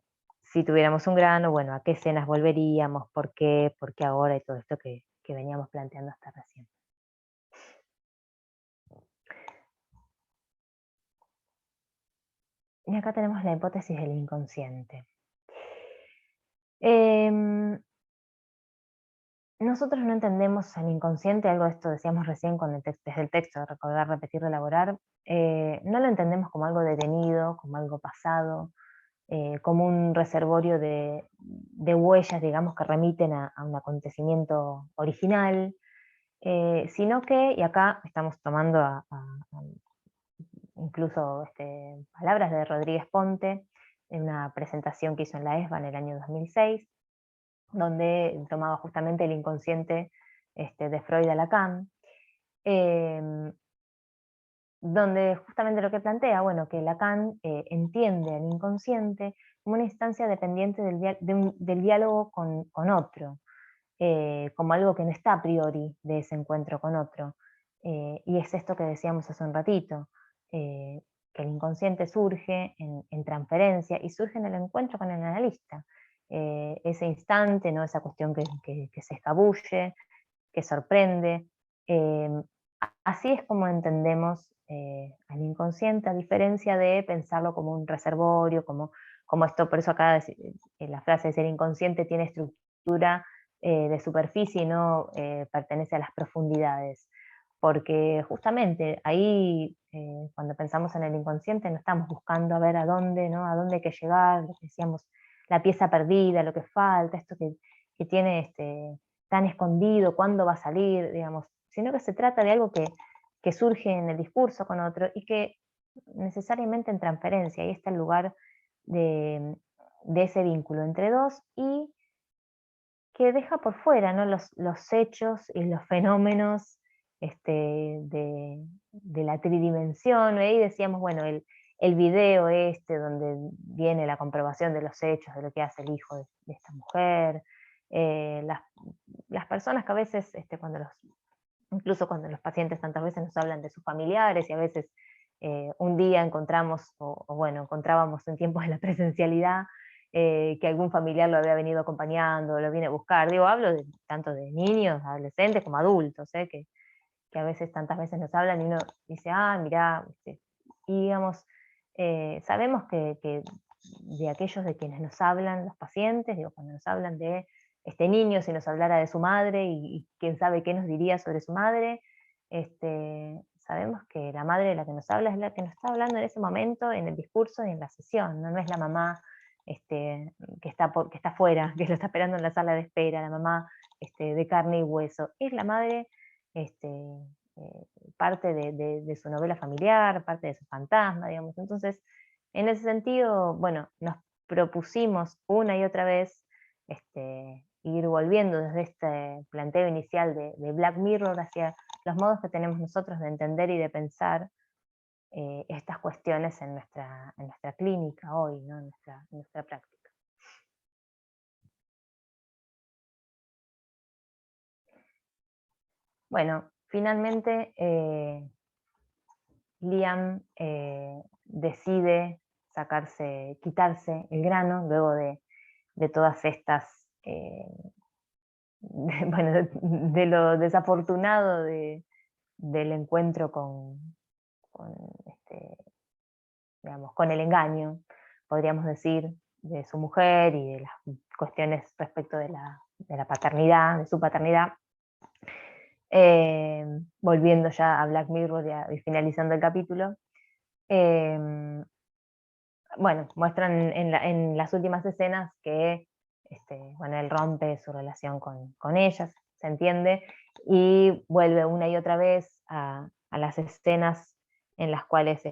si tuviéramos un grano, bueno, ¿a qué escenas volveríamos? ¿Por qué? ¿Por qué ahora? Y todo esto que veníamos planteando hasta recién. Y acá tenemos la hipótesis del inconsciente. Nosotros no entendemos el inconsciente, algo de esto decíamos recién desde el texto de recordar, repetir, elaborar, no lo entendemos como algo detenido, como algo pasado, como un reservorio de huellas, digamos, que remiten a un acontecimiento original, sino que, y acá estamos tomando incluso palabras de Rodríguez Ponte, en una presentación que hizo en la ESBA en el año 2006, donde tomaba justamente el inconsciente de Freud a Lacan, donde justamente lo que plantea, bueno, que Lacan entiende al inconsciente como una instancia dependiente del diálogo con otro, como algo que no está a priori de ese encuentro con otro. Y es esto que decíamos hace un ratito, que el inconsciente surge en transferencia y surge en el encuentro con el analista. Ese instante, ¿no? Esa cuestión que se escabulle, que sorprende. eh, Así es como entendemos al inconsciente, a diferencia de pensarlo como un reservorio, como esto, por eso acá la frase es el inconsciente tiene estructura de superficie y no pertenece a las profundidades. Porque justamente ahí, cuando pensamos en el inconsciente, no estamos buscando a ver a dónde, ¿no? A dónde hay que llegar, lo que decíamos, la pieza perdida, lo que falta, esto que tiene tan escondido, cuándo va a salir, digamos, sino que se trata de algo que surge en el discurso con otro y que necesariamente en transferencia, ahí está el lugar de ese vínculo entre dos y que deja por fuera, ¿no? Los hechos y los fenómenos de la tridimensión. Ahí decíamos, bueno, el video donde viene la comprobación de los hechos, de lo que hace el hijo de esta mujer, las personas que a veces, incluso cuando los pacientes tantas veces nos hablan de sus familiares y a veces un día encontramos, o bueno, encontrábamos en tiempos de la presencialidad, que algún familiar lo había venido acompañando, lo viene a buscar. Digo, hablo tanto de niños, adolescentes como adultos, que a veces tantas veces nos hablan y uno dice, ah, mirá, y digamos, sabemos que de aquellos de quienes nos hablan los pacientes, digo, cuando nos hablan de este niño, si nos hablara de su madre y quién sabe qué nos diría sobre su madre, sabemos que la madre de la que nos habla es la que nos está hablando en ese momento, en el discurso y en la sesión, no es la mamá que está afuera, que lo está esperando en la sala de espera, la mamá de carne y hueso, es la madre este, parte de su novela familiar, parte de su fantasma, digamos. Entonces, en ese sentido, bueno, nos propusimos una y otra vez ir volviendo desde este planteo inicial de Black Mirror hacia los modos que tenemos nosotros de entender y de pensar estas cuestiones en nuestra clínica hoy, ¿no? En nuestra práctica. Bueno, finalmente Liam decide quitarse el grano luego de todas estas, bueno, de lo desafortunado del encuentro con, este, digamos, con el engaño, podríamos decir, de su mujer y de las cuestiones respecto de la paternidad, de su paternidad. Volviendo ya a Black Mirror y finalizando el capítulo, bueno, muestran en las últimas escenas que bueno, él rompe su relación con ellas, se entiende, y vuelve una y otra vez a las escenas en las cuales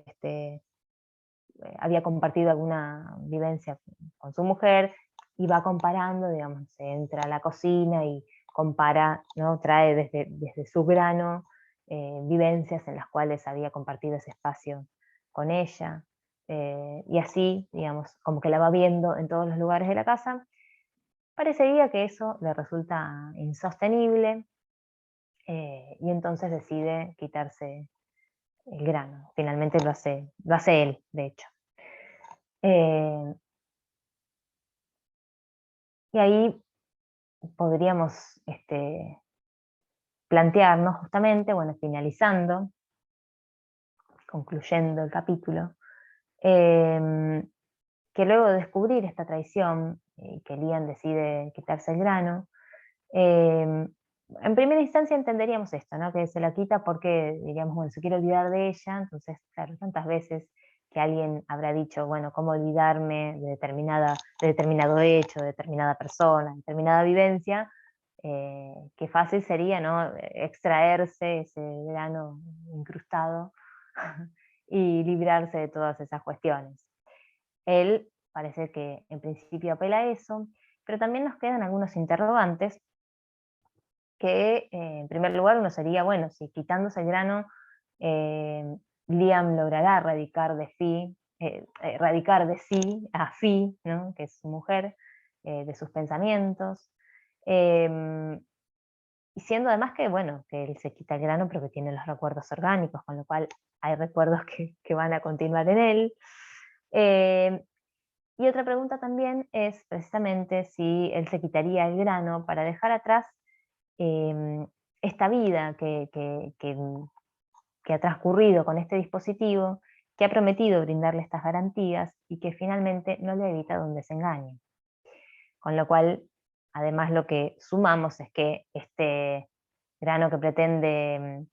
había compartido alguna vivencia con su mujer y va comparando, digamos, se entra a la cocina y compara, ¿no? Trae desde su grano vivencias en las cuales había compartido ese espacio con ella, y así, digamos, como que la va viendo en todos los lugares de la casa. Parecería que eso le resulta insostenible, y entonces decide quitarse el grano. Finalmente lo hace él, de hecho. Eh, y ahí podríamos plantearnos justamente, bueno, finalizando, concluyendo el capítulo, que luego de descubrir esta traición, que Liam decide quitarse el grano, en primera instancia entenderíamos esto, ¿no? Que se la quita porque, diríamos, bueno, se quiere olvidar de ella, entonces, claro, tantas veces que alguien habrá dicho, bueno, ¿cómo olvidarme de determinado hecho, de determinada persona, determinada vivencia? Qué fácil sería, ¿no? Extraerse ese grano incrustado y librarse de todas esas cuestiones. Él parece que en principio apela a eso, pero también nos quedan algunos interrogantes que, en primer lugar, uno sería, bueno, si quitándose el grano, eh, Liam logrará erradicar de sí a Fi, ¿no? Que es su mujer, de sus pensamientos, em, y siendo además que, bueno, que él se quita el grano, pero que tiene los recuerdos orgánicos, con lo cual hay recuerdos que van a continuar en él. Em, y otra pregunta también es precisamente si él se quitaría el grano para dejar atrás em, esta vida que ha transcurrido con este dispositivo, que ha prometido brindarle estas garantías y que finalmente no le ha evitado un desengaño. Con lo cual, además, lo que sumamos es que este grano que pretende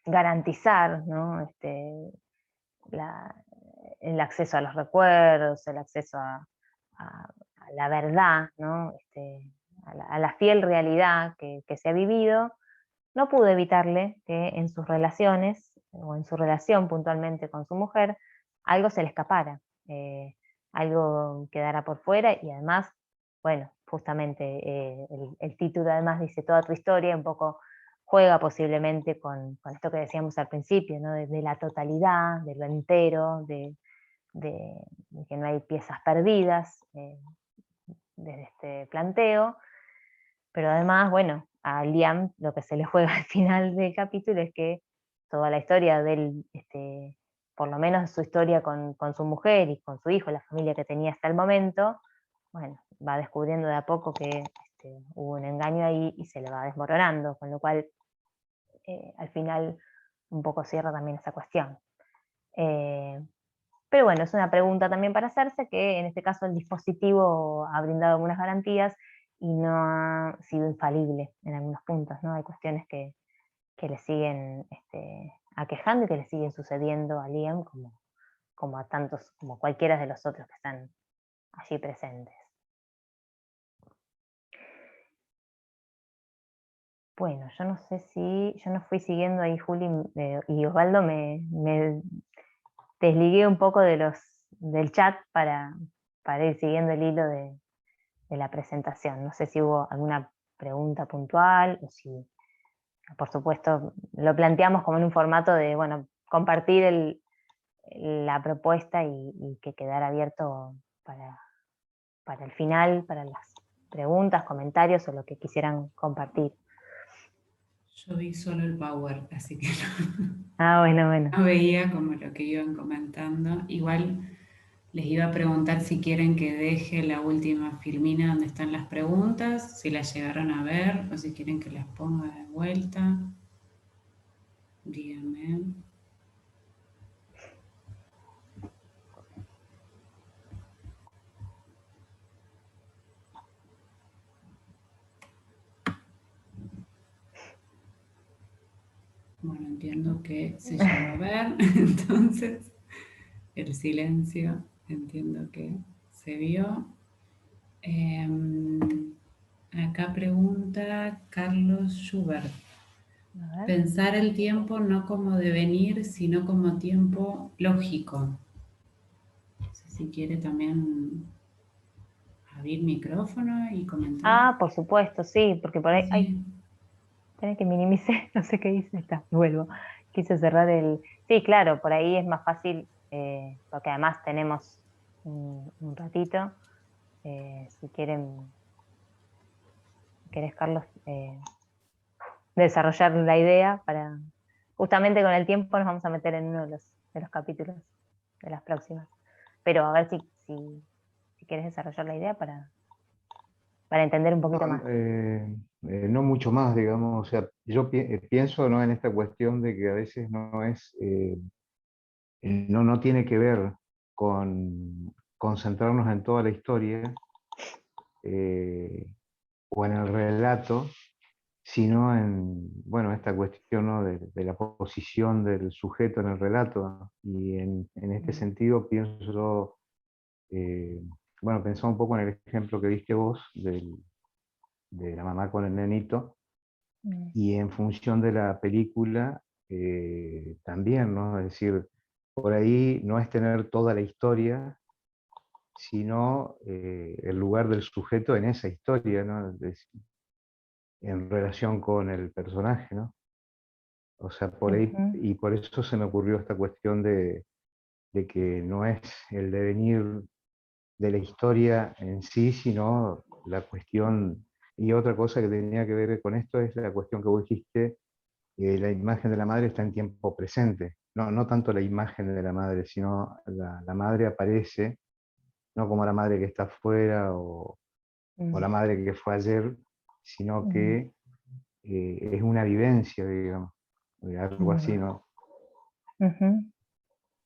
garantizar, ¿no? La- el acceso a los recuerdos, el acceso a la verdad, ¿no? A la fiel realidad que se ha vivido, no pudo evitarle que en sus relaciones, o en su relación puntualmente con su mujer, algo se le escapara, algo quedara por fuera y además, bueno, justamente el título además dice toda tu historia, un poco juega posiblemente con esto que decíamos al principio, ¿no? De la totalidad, de lo entero, de que no hay piezas perdidas desde este planteo, pero además, bueno, a Liam lo que se le juega al final del capítulo es que toda la historia de él, por lo menos su historia con su mujer y con su hijo, la familia que tenía hasta el momento, bueno, va descubriendo de a poco que hubo un engaño ahí y se le va desmoronando, con lo cual al final un poco cierra también esa cuestión. Eh, pero bueno, es una pregunta también para hacerse, que en este caso el dispositivo ha brindado algunas garantías y no ha sido infalible en algunos puntos, ¿no? Hay cuestiones que le siguen aquejando y que le siguen sucediendo a Liam como a tantos, como cualquiera de los otros que están allí presentes. Bueno, yo no sé si, yo no fui siguiendo ahí, Juli, y Osvaldo me desligué un poco del chat para ir siguiendo el hilo de la presentación. No sé si hubo alguna pregunta puntual o si, por supuesto, lo planteamos como en un formato de, bueno, compartir la propuesta y que quedara abierto para el final, para las preguntas, comentarios o lo que quisieran compartir. Yo vi solo el power, así que Ah, bueno, bueno. no veía como lo que iban comentando. Igual les iba a preguntar si quieren que deje la última filmina donde están las preguntas, si las llegaron a ver o si quieren que las ponga de vuelta. Díganme. Bueno, entiendo que se llegó a ver, entonces el silencio entiendo que se vio. Acá pregunta Carlos Schubert. A ver. Pensar el tiempo no como devenir, sino como tiempo lógico. No sé si quiere también abrir micrófono y comentar. Ah, por supuesto, sí, porque por ahí, ay, Sí. tenés que minimicé, no sé qué hice, está, vuelvo. Quise cerrar el. Sí, claro, por ahí es más fácil, porque además tenemos un ratito. Si quieren, querés, Carlos, desarrollar la idea para. Justamente con el tiempo nos vamos a meter en uno de los capítulos de las próximas. Pero a ver si quieres desarrollar la idea para entender un poquito más. No, no mucho más, digamos, o sea, yo pienso, ¿no?, en esta cuestión de que a veces no es, no tiene que ver con concentrarnos en toda la historia eh, o en el relato, sino en, bueno, esta cuestión, ¿no?, de la posición del sujeto en el relato, ¿no? Y en este sentido pienso, eh, bueno, pensaba un poco en el ejemplo que diste vos de la mamá con el nenito, Mm. y en función de la película también, ¿no? Es decir, por ahí no es tener toda la historia, sino el lugar del sujeto en esa historia, ¿no? En relación con el personaje, ¿no? O sea, por ahí, y por eso se me ocurrió esta cuestión de que no es el devenir de la historia en sí, sino la cuestión, y otra cosa que tenía que ver con esto es la cuestión que vos dijiste, la imagen de la madre está en tiempo presente, no tanto la imagen de la madre, sino la madre aparece, no como la madre que está afuera o la madre que fue ayer, sino que es una vivencia, digamos, algo así, ¿no?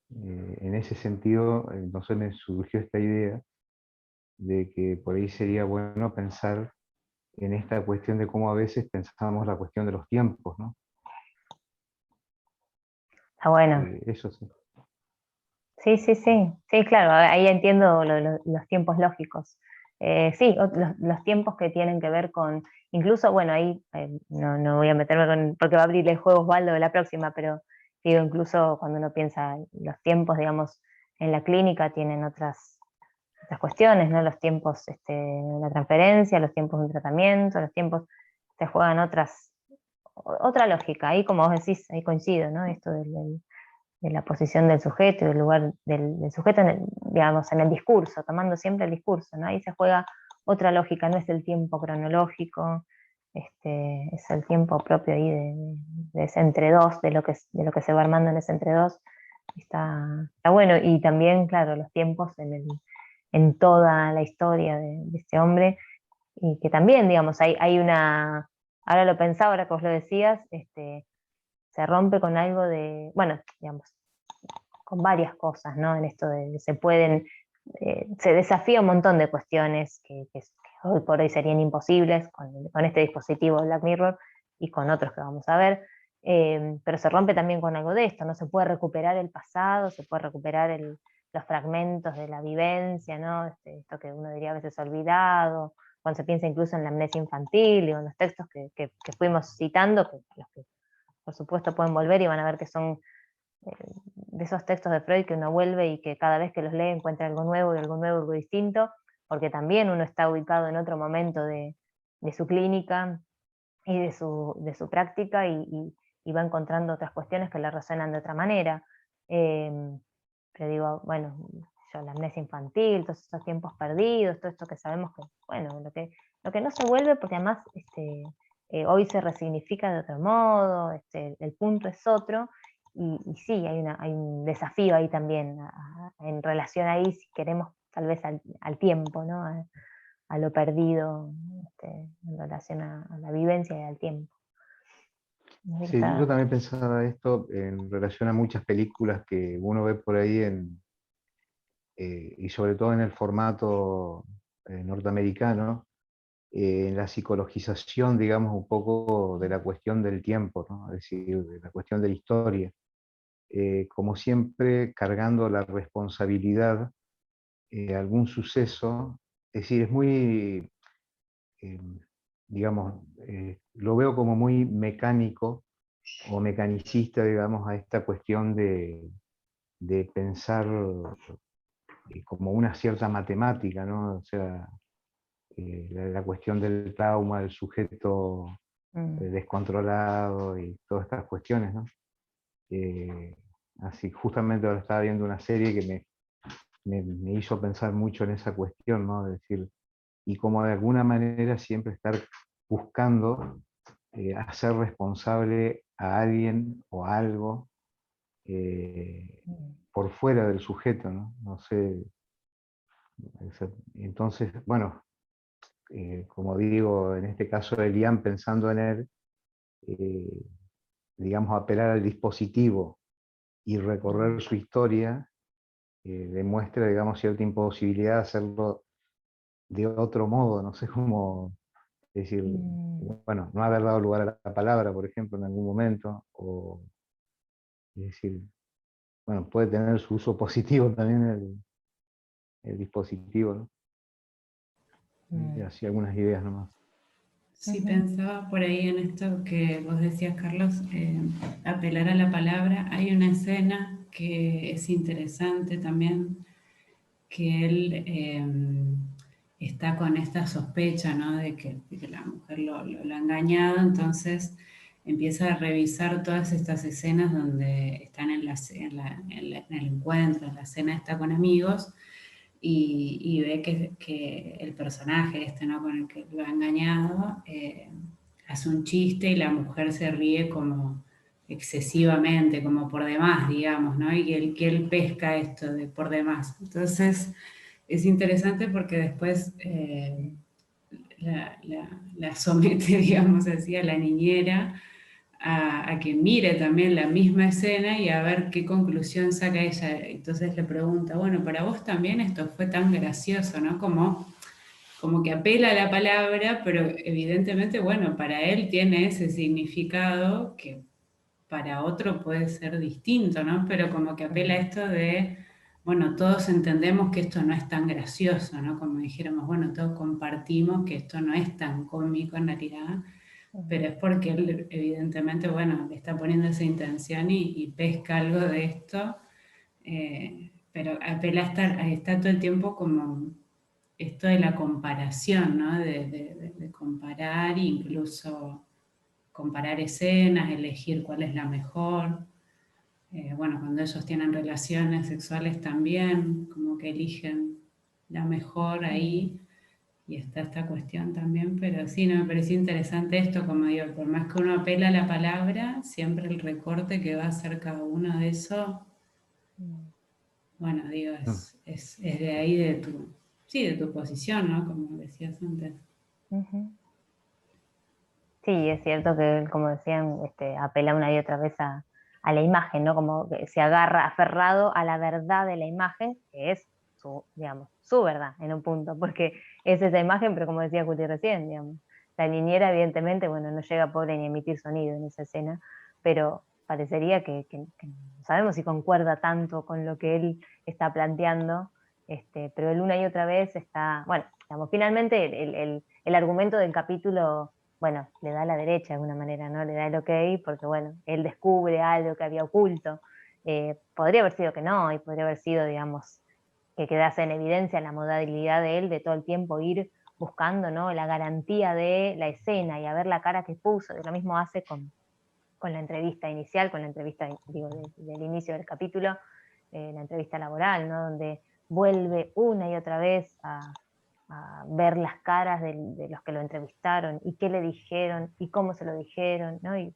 En ese sentido, entonces me surgió esta idea de que por ahí sería bueno pensar en esta cuestión de cómo a veces pensamos la cuestión de los tiempos, ¿no? Está bueno. Eso sí. Sí, claro, ahí entiendo los tiempos lógicos. Sí, los tiempos que tienen que ver con, incluso, bueno, ahí no voy a meterme con, porque va a abrir el juego Osvaldo de la próxima, pero digo, incluso cuando uno piensa los tiempos, digamos, en la clínica tienen otras cuestiones, ¿no? Los tiempos, la transferencia, los tiempos de tratamiento, los tiempos, se juegan otra lógica. Ahí, como vos decís, ahí coincido, ¿no? Esto de la posición del sujeto y del lugar del sujeto, digamos, en el discurso, tomando siempre el discurso, ¿no? Ahí se juega otra lógica, no es el tiempo cronológico, es el tiempo propio ahí de ese entre dos, de lo que se va armando en ese entre dos. Está bueno, y también, claro, los tiempos en toda la historia de este hombre, y que también, digamos, hay una, ahora lo pensaba, ahora que vos lo decías, se rompe con algo de, bueno, digamos, con varias cosas, ¿no? En esto de se desafía un montón de cuestiones que hoy por hoy serían imposibles con este dispositivo Black Mirror y con otros que vamos a ver, pero se rompe también con algo de esto, no se puede recuperar el pasado, se puede recuperar los fragmentos de la vivencia, ¿no? Esto que uno diría a veces olvidado, cuando se piensa incluso en la amnesia infantil y en los textos que fuimos citando, que los que por supuesto pueden volver y van a ver que son de esos textos de Freud que uno vuelve y que cada vez que los lee encuentra algo nuevo y algo nuevo, algo distinto, porque también uno está ubicado en otro momento de su clínica y de su práctica y va encontrando otras cuestiones que le resuenan de otra manera. Pero digo, bueno, la amnesia infantil, todos esos tiempos perdidos, todo esto que sabemos que, bueno, lo que no se vuelve, porque además hoy se resignifica de otro modo, el punto es otro, y sí, hay un desafío ahí también en relación ahí, si queremos, tal vez al tiempo, ¿no? A lo perdido, en relación a la vivencia y al tiempo. Sí, yo también pensaba esto en relación a muchas películas que uno ve por ahí y sobre todo en el formato norteamericano, en la psicologización, digamos, un poco de la cuestión del tiempo, ¿no? Es decir, de la cuestión de la historia. Como siempre, cargando la responsabilidad algún suceso, es decir, es muy, eh, digamos, lo veo como muy mecánico o mecanicista, digamos, a esta cuestión de pensar como una cierta matemática, ¿no? O sea, la cuestión del trauma, del sujeto descontrolado y todas estas cuestiones, ¿no? Así, justamente ahora estaba viendo una serie que me hizo pensar mucho en esa cuestión, ¿no? Es decir, y como de alguna manera siempre estar buscando hacer responsable a alguien o a algo por fuera del sujeto, ¿no? No sé. Entonces, bueno, como digo, en este caso Elian, pensando en él, eh, digamos, apelar al dispositivo y recorrer su historia, demuestra, digamos, cierta imposibilidad de hacerlo de otro modo, no sé cómo, es decir, bueno, no haber dado lugar a la palabra, por ejemplo, en algún momento, o, es decir, bueno, puede tener su uso positivo también el dispositivo, ¿no? Así algunas ideas nomás. Sí, pensaba por ahí en esto que vos decías, Carlos, apelar a la palabra. Hay una escena que es interesante también, que él está con esta sospecha, ¿no? De que la mujer lo ha engañado, entonces empieza a revisar todas estas escenas donde están en el encuentro, en la cena está con amigos, y ve que el personaje este, ¿no? Con el que lo ha engañado, hace un chiste y la mujer se ríe como excesivamente, como por demás, digamos, ¿no? Y que él pesca esto de por demás. Entonces, es interesante porque después la somete, digamos así, a la niñera a que mire también la misma escena y a ver qué conclusión saca ella. Entonces le pregunta, bueno, para vos también esto fue tan gracioso, ¿no? Como que apela a la palabra, pero evidentemente, bueno, para él tiene ese significado que para otro puede ser distinto, ¿no? Pero como que apela a esto de, bueno, todos entendemos que esto no es tan gracioso, ¿no? Como dijéramos, bueno, todos compartimos que esto no es tan cómico en realidad, pero es porque él evidentemente, bueno, le está poniendo esa intención y pesca algo de esto, pero apela está todo el tiempo como esto de la comparación, ¿no? De comparar, incluso comparar escenas, elegir cuál es la mejor. Bueno, cuando ellos tienen relaciones sexuales también, como que eligen la mejor ahí, y está esta cuestión también, pero sí, no me pareció interesante esto, como digo, por más que uno apela a la palabra, siempre el recorte que va a hacer cada uno de eso, bueno, digo, Mm. es de ahí de tu, sí, de tu posición, ¿no? Como decías antes. Ujú. Sí, es cierto que él, como decían, apela una y otra vez a la imagen, ¿no? Como que se agarra aferrado a la verdad de la imagen, que es su, digamos, su verdad en un punto, porque es esa imagen, pero como decía Cuti recién, digamos, la niñera evidentemente, bueno, no llega pobre ni a emitir sonido en esa escena, pero parecería que no sabemos si concuerda tanto con lo que él está planteando, pero él una y otra vez está, bueno, digamos, finalmente el argumento del capítulo, bueno, le da a la derecha de alguna manera, ¿no? Le da el ok, porque bueno, él descubre algo que había oculto. Podría haber sido que no, y podría haber sido, digamos, que quedase en evidencia la modalidad de él de todo el tiempo ir buscando, ¿no? La garantía de la escena y a ver la cara que puso, que lo mismo hace con la entrevista inicial, con la entrevista, digo, del inicio del capítulo, la entrevista laboral, ¿no? Donde vuelve una y otra vez a ver las caras de los que lo entrevistaron y qué le dijeron y cómo se lo dijeron, ¿no? Y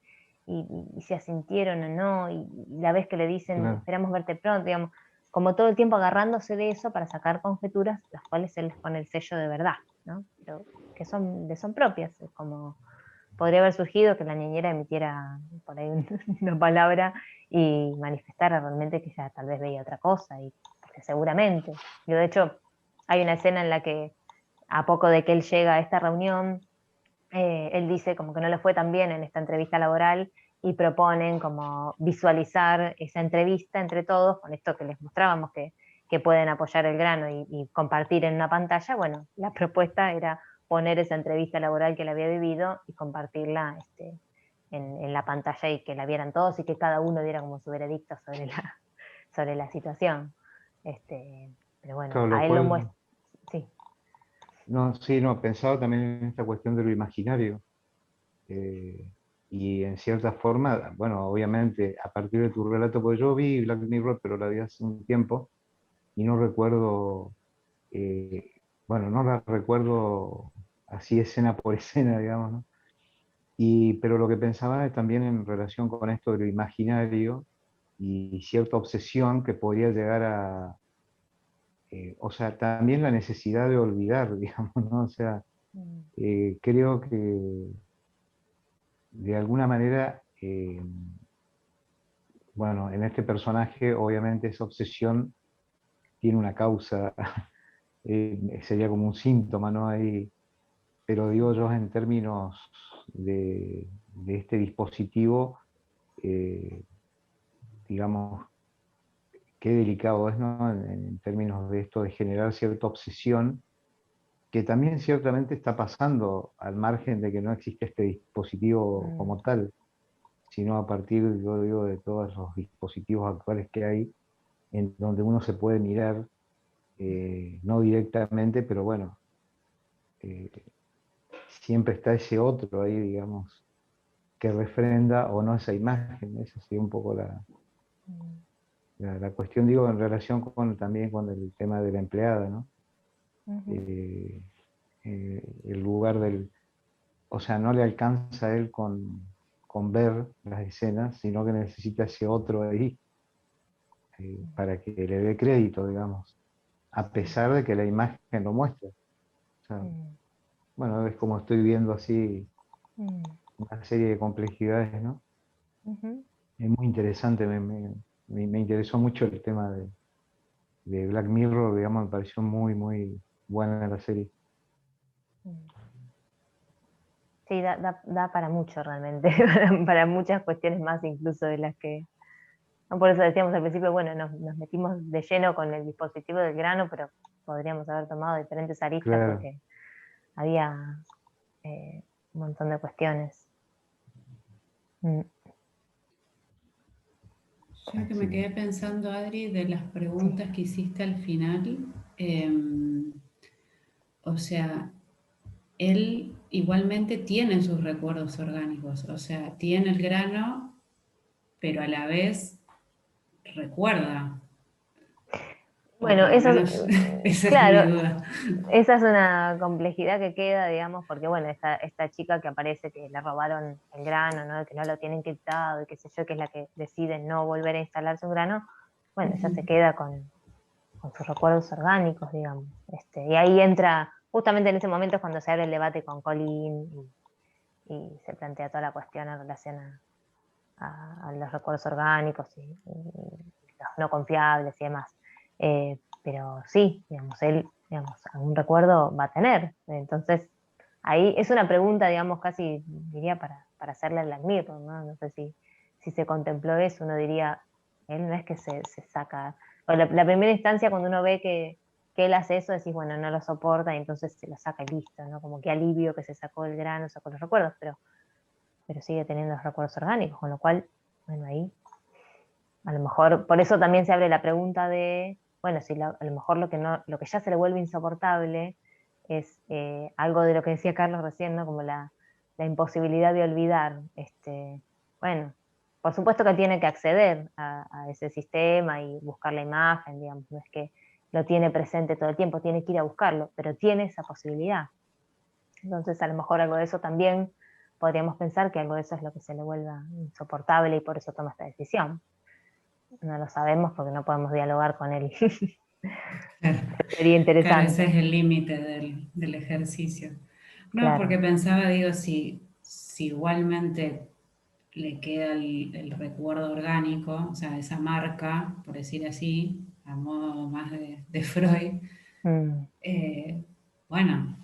si asintieron o no, y la vez que le dicen, Claro. esperamos verte pronto, digamos, como todo el tiempo agarrándose de eso para sacar conjeturas, las cuales él les pone el sello de verdad, ¿no? Pero que son propias, es como podría haber surgido que la niñera emitiera por ahí una palabra y manifestara realmente que ella tal vez veía otra cosa, y porque seguramente. Yo, de hecho, hay una escena en la que a poco de que él llega a esta reunión, él dice como que no le fue tan bien en esta entrevista laboral y proponen como visualizar esa entrevista entre todos, con esto que les mostrábamos que pueden apoyar el grano y compartir en una pantalla. Bueno, la propuesta era poner esa entrevista laboral que él había vivido y compartirla en la pantalla y que la vieran todos y que cada uno diera como su veredicto sobre la situación. Pero bueno, Claro, a lo él lo muestra. cual, Sí. no, sí, no, pensaba también en esta cuestión de lo imaginario. eh, y en cierta forma, bueno, obviamente, a partir de tu relato, pues yo vi Black Mirror, pero la vi hace un tiempo y no recuerdo, eh, bueno, no la recuerdo así escena por escena, digamos, ¿no? Pero lo que pensaba es también en relación con esto de lo imaginario y cierta obsesión que podría llegar a, o sea, también la necesidad de olvidar, digamos, ¿no? O sea, Mm. creo que de alguna manera, bueno, en este personaje obviamente esa obsesión tiene una causa, sería como un síntoma, ¿no? Ahí, pero digo yo en términos de este dispositivo, eh, digamos, qué delicado es, ¿no? En términos de esto de generar cierta obsesión, que también ciertamente está pasando al margen de que no existe este dispositivo Mm. como tal, sino a partir, yo digo, de todos los dispositivos actuales que hay, en donde uno se puede mirar no directamente, pero bueno, siempre está ese otro ahí, digamos, que refrenda o no esa imagen. Esa sería un poco la cuestión, digo, en relación también con el tema de la empleada, ¿no? Eh, el lugar o sea, no le alcanza a él con ver las escenas, sino que necesita ese otro ahí para que le dé crédito, digamos, a pesar de que la imagen lo muestra. O sea, bueno, es como estoy viendo así una serie de complejidades, ¿no? Es muy interesante, me interesó mucho el tema de Black Mirror, digamos, me pareció muy, muy buena la serie. Sí, da para mucho realmente, para muchas cuestiones más incluso de las que... No, por eso decíamos al principio, bueno, nos metimos de lleno con el dispositivo del grano, pero podríamos haber tomado diferentes aristas Claro. porque había un montón de cuestiones. Yo que me quedé pensando, Adri, de las preguntas Sí. que hiciste al final, o sea, él igualmente tiene sus recuerdos orgánicos, o sea, tiene el grano, pero a la vez recuerda, o Bueno, por lo eso, menos esa es mi claro, duda. esa es una complejidad que queda, digamos, porque bueno, esta chica que aparece que le robaron el grano, ¿no? Que no lo tienen quitado y qué sé yo, que es la que decide no volver a instalarse un grano, bueno, ella se queda con sus recuerdos orgánicos, digamos. Y ahí entra, justamente en ese momento es cuando se abre el debate con Colin y se plantea toda la cuestión en relación a los recuerdos orgánicos y los no confiables y demás. Pero sí, digamos, él, digamos, algún recuerdo va a tener. Entonces, ahí es una pregunta, digamos, casi diría para hacerle al Black Mirror, ¿no? No sé si se contempló eso, uno diría, él no es que se saca. O la primera instancia, cuando uno ve que él hace eso, decís, bueno, no lo soporta y entonces se lo saca y listo, ¿no? Como que alivio que se sacó el grano, sacó los recuerdos, pero sigue teniendo los recuerdos orgánicos, con lo cual, bueno, ahí a lo mejor, por eso también se abre la pregunta de, bueno, si a lo mejor lo que ya se le vuelve insoportable es algo de lo que decía Carlos recién, ¿no? Como la imposibilidad de olvidar. Bueno, por supuesto que tiene que acceder a ese sistema y buscar la imagen, digamos, no es que lo tiene presente todo el tiempo, tiene que ir a buscarlo, pero tiene esa posibilidad. Entonces, a lo mejor algo de eso también podríamos pensar que algo de eso es lo que se le vuelva insoportable y por eso toma esta decisión. No lo sabemos porque no podemos dialogar con él. Claro, Sería claro, ese es interesante. el límite del ejercicio. No, porque Claro. pensaba, digo, si igualmente le queda el recuerdo orgánico, o sea, esa marca, por decir así, a modo más de Freud, Mm. eh, bueno,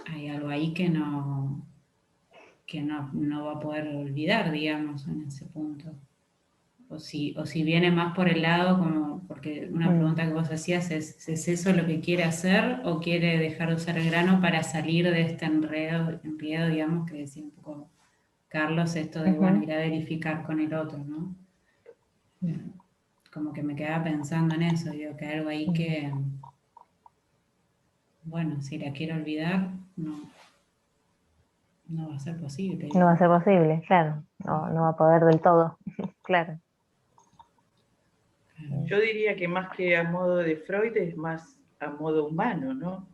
hay algo ahí que no va a poder olvidar, digamos, en ese punto. O si viene más por el lado, como, porque una Mm. pregunta que vos hacías ¿es eso lo que quiere hacer o quiere dejar de usar el grano para salir de este enredo, digamos, que decía un poco Carlos, esto de, bueno, Ujú. ir a verificar con el otro, ¿no? Mm. Como que me quedaba pensando en eso, digo, que hay algo ahí Mm. que, bueno, si la quiero olvidar, no va a ser posible, No va digo. a ser posible, claro. No, no va a poder del todo. Claro. Yo diría que más que a modo de Freud es más a modo humano, ¿no?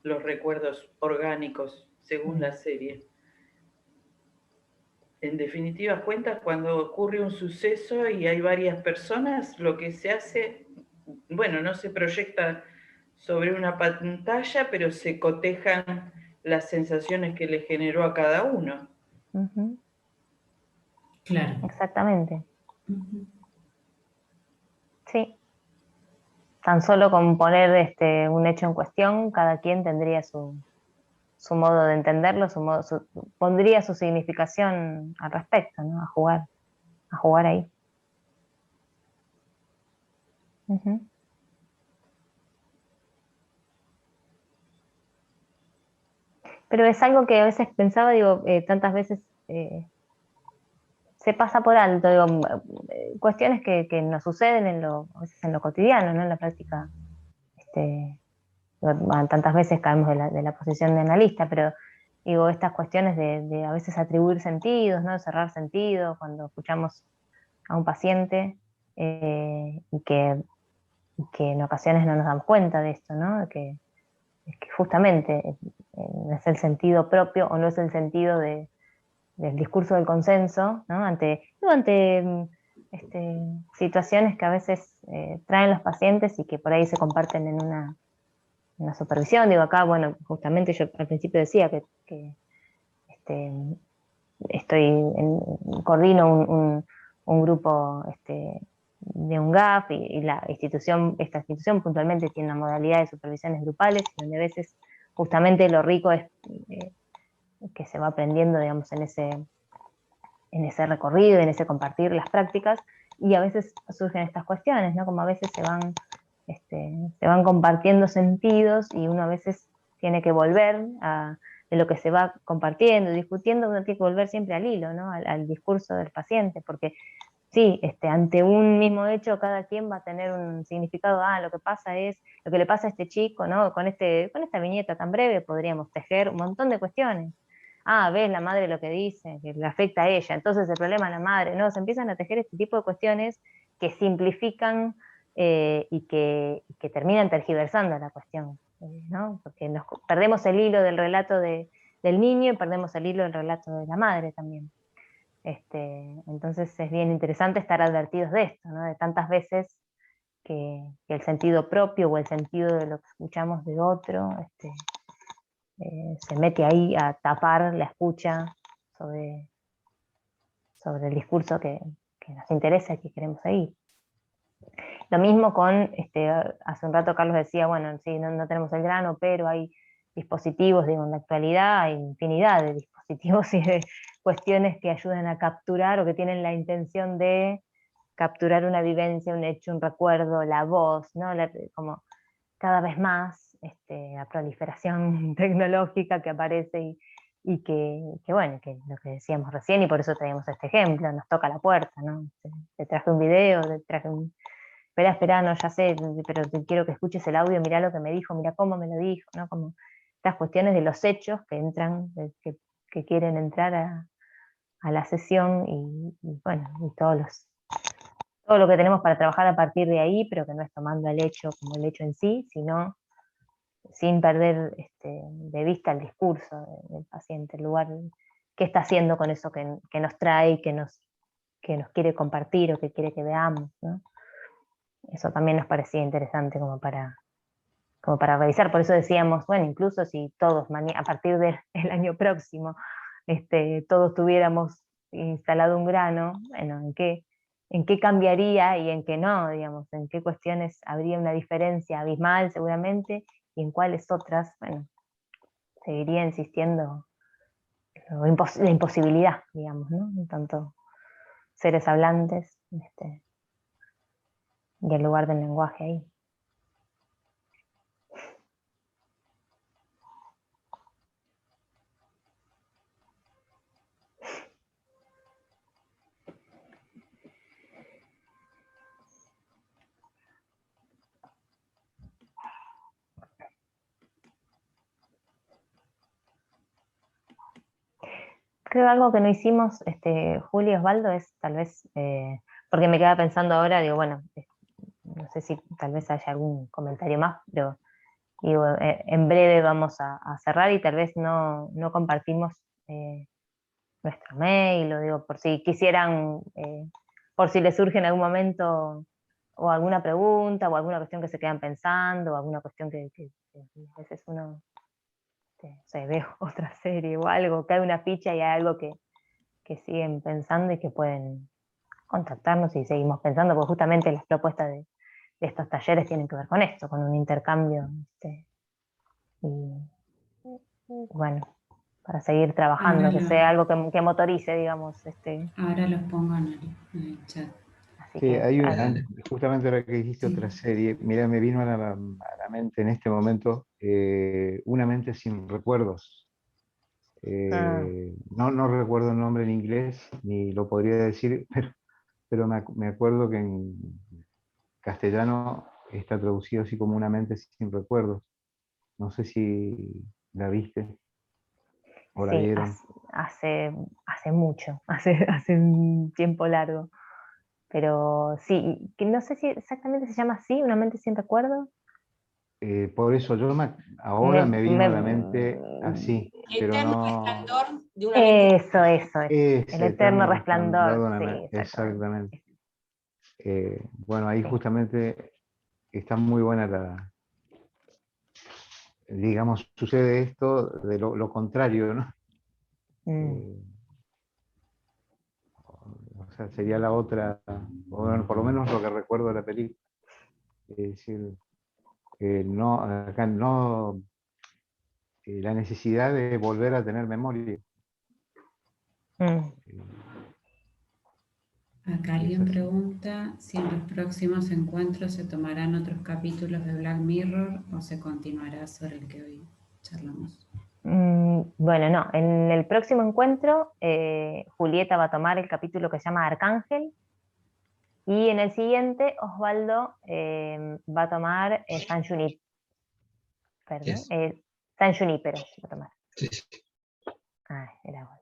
Los recuerdos orgánicos, según la serie. En definitiva cuentas, cuando ocurre un suceso y hay varias personas, lo que se hace, bueno, no se proyecta sobre una pantalla, pero se cotejan las sensaciones que le generó a cada uno. Ujú. Claro. Exactamente. Ujú. Sí. Tan solo con poner un hecho en cuestión, cada quien tendría su modo de entenderlo, pondría su significación al respecto, ¿no? A jugar ahí. Ujú. Pero es algo que a veces pensaba, digo, tantas veces se pasa por alto, digo, cuestiones que nos suceden a veces en lo cotidiano, ¿no? En la práctica bueno, tantas veces caemos de la posición de analista, pero digo, estas cuestiones de a veces atribuir sentidos, ¿no? Cerrar sentido cuando escuchamos a un paciente, y que en ocasiones no nos damos cuenta de esto, ¿no? Que justamente no es el sentido propio o no es el sentido del discurso del consenso, ¿no? Ante situaciones que a veces traen los pacientes y que por ahí se comparten en una supervisión. Digo, acá, bueno, justamente yo al principio decía que coordino un grupo de un GAF, y esta institución puntualmente tiene una modalidad de supervisiones grupales, donde a veces justamente lo rico es que se va aprendiendo, digamos, en ese recorrido, en ese compartir las prácticas, y a veces surgen estas cuestiones, ¿no? Como a veces se van compartiendo sentidos y uno a veces tiene que volver de lo que se va compartiendo, discutiendo, uno tiene que volver siempre al hilo, ¿no? Al discurso del paciente, porque sí, ante un mismo hecho cada quien va a tener un significado. Lo que le pasa a este chico, ¿no? Con esta viñeta tan breve podríamos tejer un montón de cuestiones. Ves la madre lo que dice, que le afecta a ella, entonces el problema es la madre, ¿no? Se empiezan a tejer este tipo de cuestiones que simplifican, y que terminan tergiversando la cuestión, ¿no? Porque perdemos el hilo del relato del niño y perdemos el hilo del relato de la madre también. Entonces es bien interesante estar advertidos de esto, ¿no? De tantas veces que el sentido propio o el sentido de lo que escuchamos de otro se mete ahí a tapar la escucha sobre el discurso que nos interesa y que queremos seguir. Lo mismo con, hace un rato Carlos decía, bueno, sí, no tenemos el grano, pero hay dispositivos, digo, en la actualidad hay infinidad de dispositivos y de cuestiones que ayudan a capturar o que tienen la intención de capturar una vivencia, un hecho, un recuerdo, la voz, ¿no? Como cada vez más la proliferación tecnológica que aparece y que, bueno, que lo que decíamos recién, y por eso tenemos este ejemplo, nos toca la puerta, ¿no? Te traje un video, te traje espera, no, ya sé, pero quiero que escuches el audio, mirá lo que me dijo, mirá cómo me lo dijo, ¿no? Como estas cuestiones de los hechos que entran, que quieren entrar a la sesión, y bueno, y todo lo que tenemos para trabajar a partir de ahí, pero que no es tomando el hecho como el hecho en sí, sino sin perder de vista el discurso del paciente, el lugar, qué está haciendo con eso que nos trae, que nos quiere compartir o que quiere que veamos, ¿no? Eso también nos parecía interesante como para revisar. Por eso decíamos, bueno, incluso si todos a partir del año próximo todos tuviéramos instalado un grano, bueno, ¿en qué cambiaría y en qué no? Digamos, en qué cuestiones habría una diferencia abismal seguramente, y en cuáles otras, bueno, seguiría insistiendo la imposibilidad, digamos, ¿no? En tanto seres hablantes, y el lugar del lenguaje ahí. Creo algo que no hicimos, Julio y Osvaldo, es tal vez, porque me quedaba pensando ahora, digo, bueno, no sé si tal vez haya algún comentario más, pero digo, en breve vamos a cerrar, y tal vez no compartimos nuestro mail, o digo, por si quisieran, por si les surge en algún momento o alguna pregunta o alguna cuestión que se quedan pensando, o alguna cuestión que a veces uno se ve otra serie o algo, cae una ficha y hay algo que siguen pensando y que pueden contactarnos y seguimos pensando, porque justamente las propuestas de estos talleres tienen que ver con esto, con un intercambio, y bueno, para seguir trabajando, que sea algo que motorice, digamos. Ahora los pongo en el chat. Sí, Así que, justamente ahora que dijiste otra serie, mira, me vino a la mente en este momento Una mente sin recuerdos. No recuerdo el nombre en inglés, ni lo podría decir, pero me acuerdo que en castellano está traducido así como Una mente sin recuerdos. No sé si la viste o la Sí, vieron. hace mucho, hace un tiempo largo. Pero sí, que no sé si exactamente se llama así, Una mente sin recuerdo. Por eso ahora me vino a la mente Mm, así, pero Eterno no. resplandor de una mente. eso. El Ese eterno eterno resplandor resplandor, de una sí, mente. exactamente. Exactamente. Bueno, ahí Sí. justamente está muy buena digamos, sucede esto de lo contrario, ¿no? Mm, Eh, o sea, sería la otra, o bueno, por lo menos lo que recuerdo de la película. Es decir, que no, acá no, la necesidad de volver a tener memoria. mm. Acá Es alguien así. pregunta si en los próximos encuentros se tomarán otros capítulos de Black Mirror o se continuará sobre el que hoy charlamos. Bueno, no, en el próximo encuentro Julieta va a tomar el capítulo que se llama Arcángel y en el siguiente Osvaldo va a tomar San Junipero, Yes. San Junípero va a tomar. Sí, sí. Ah, era bueno.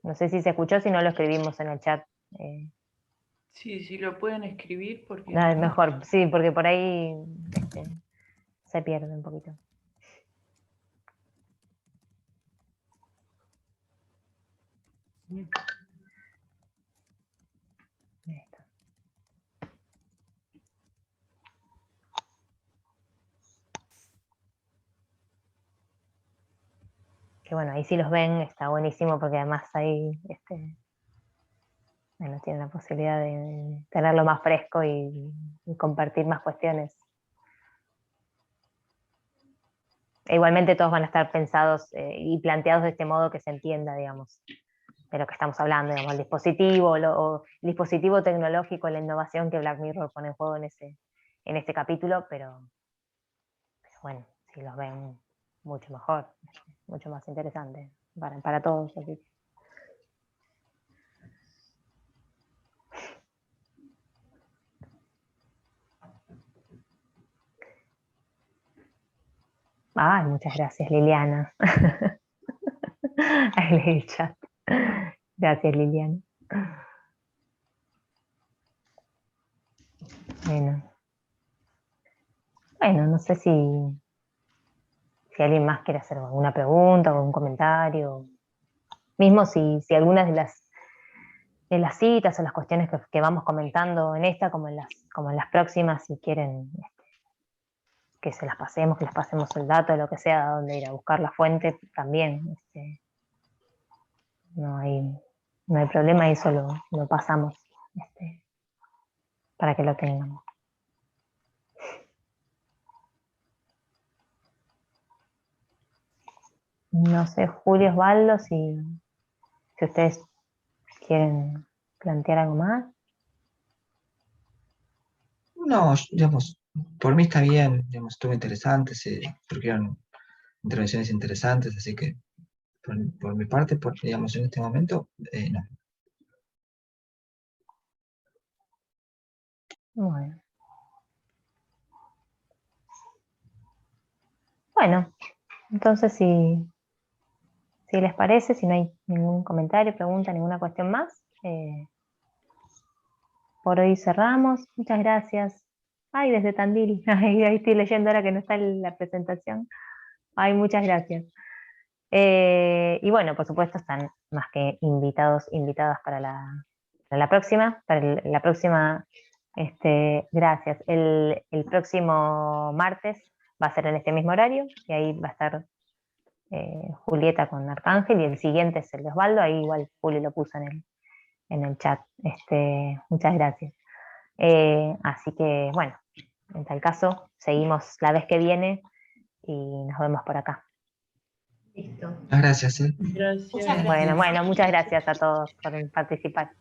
No sé si se escuchó, si no lo escribimos en el chat. Sí, sí lo pueden escribir porque No, es mejor, sí, porque por ahí se pierde un poquito. Ahí está. Que bueno, ahí sí los ven, está buenísimo porque además ahí bueno, tienen la posibilidad de tenerlo más fresco y compartir más cuestiones. E igualmente todos van a estar pensados y planteados de este modo que se entienda, digamos, de lo que estamos hablando, digamos, el dispositivo, o el dispositivo tecnológico, la innovación que Black Mirror pone en juego en este capítulo, pero bueno, si los ven mucho mejor, mucho más interesante para todos. Así. Ay, muchas gracias, Liliana. Ahí leí el chat. Gracias, Liliana. Bueno, no sé si alguien más quiere hacer alguna pregunta o algún comentario. Mismo si algunas de las citas o las cuestiones que vamos comentando en esta, como en las próximas, si quieren que se las pasemos, que les pasemos el dato, lo que sea, a dónde ir a buscar la fuente, también. No hay problema, eso lo pasamos para que lo tengan. No sé, Julio, Osvaldo, si ustedes quieren plantear algo más. No, digamos, por mí está bien, digamos, estuvo interesante, creo que eran intervenciones interesantes, así que por mi parte, digamos, en este momento, no. Bueno, entonces si les parece, si no hay ningún comentario, pregunta, ninguna cuestión más, por hoy cerramos. Muchas gracias. Ay, desde Tandil, ahí estoy leyendo ahora que no está la presentación. Ay, muchas gracias. Y bueno, por supuesto, están más que invitadas para la próxima, la próxima, gracias. El próximo martes va a ser en este mismo horario, y ahí va a estar Julieta con Arcángel, y el siguiente es el de Osvaldo, ahí igual Juli lo puso en el chat. Muchas gracias. Así que bueno, en tal caso, seguimos la vez que viene y nos vemos por acá. Listo. Gracias, Gracias. Muchas gracias. Bueno, muchas gracias a todos por participar.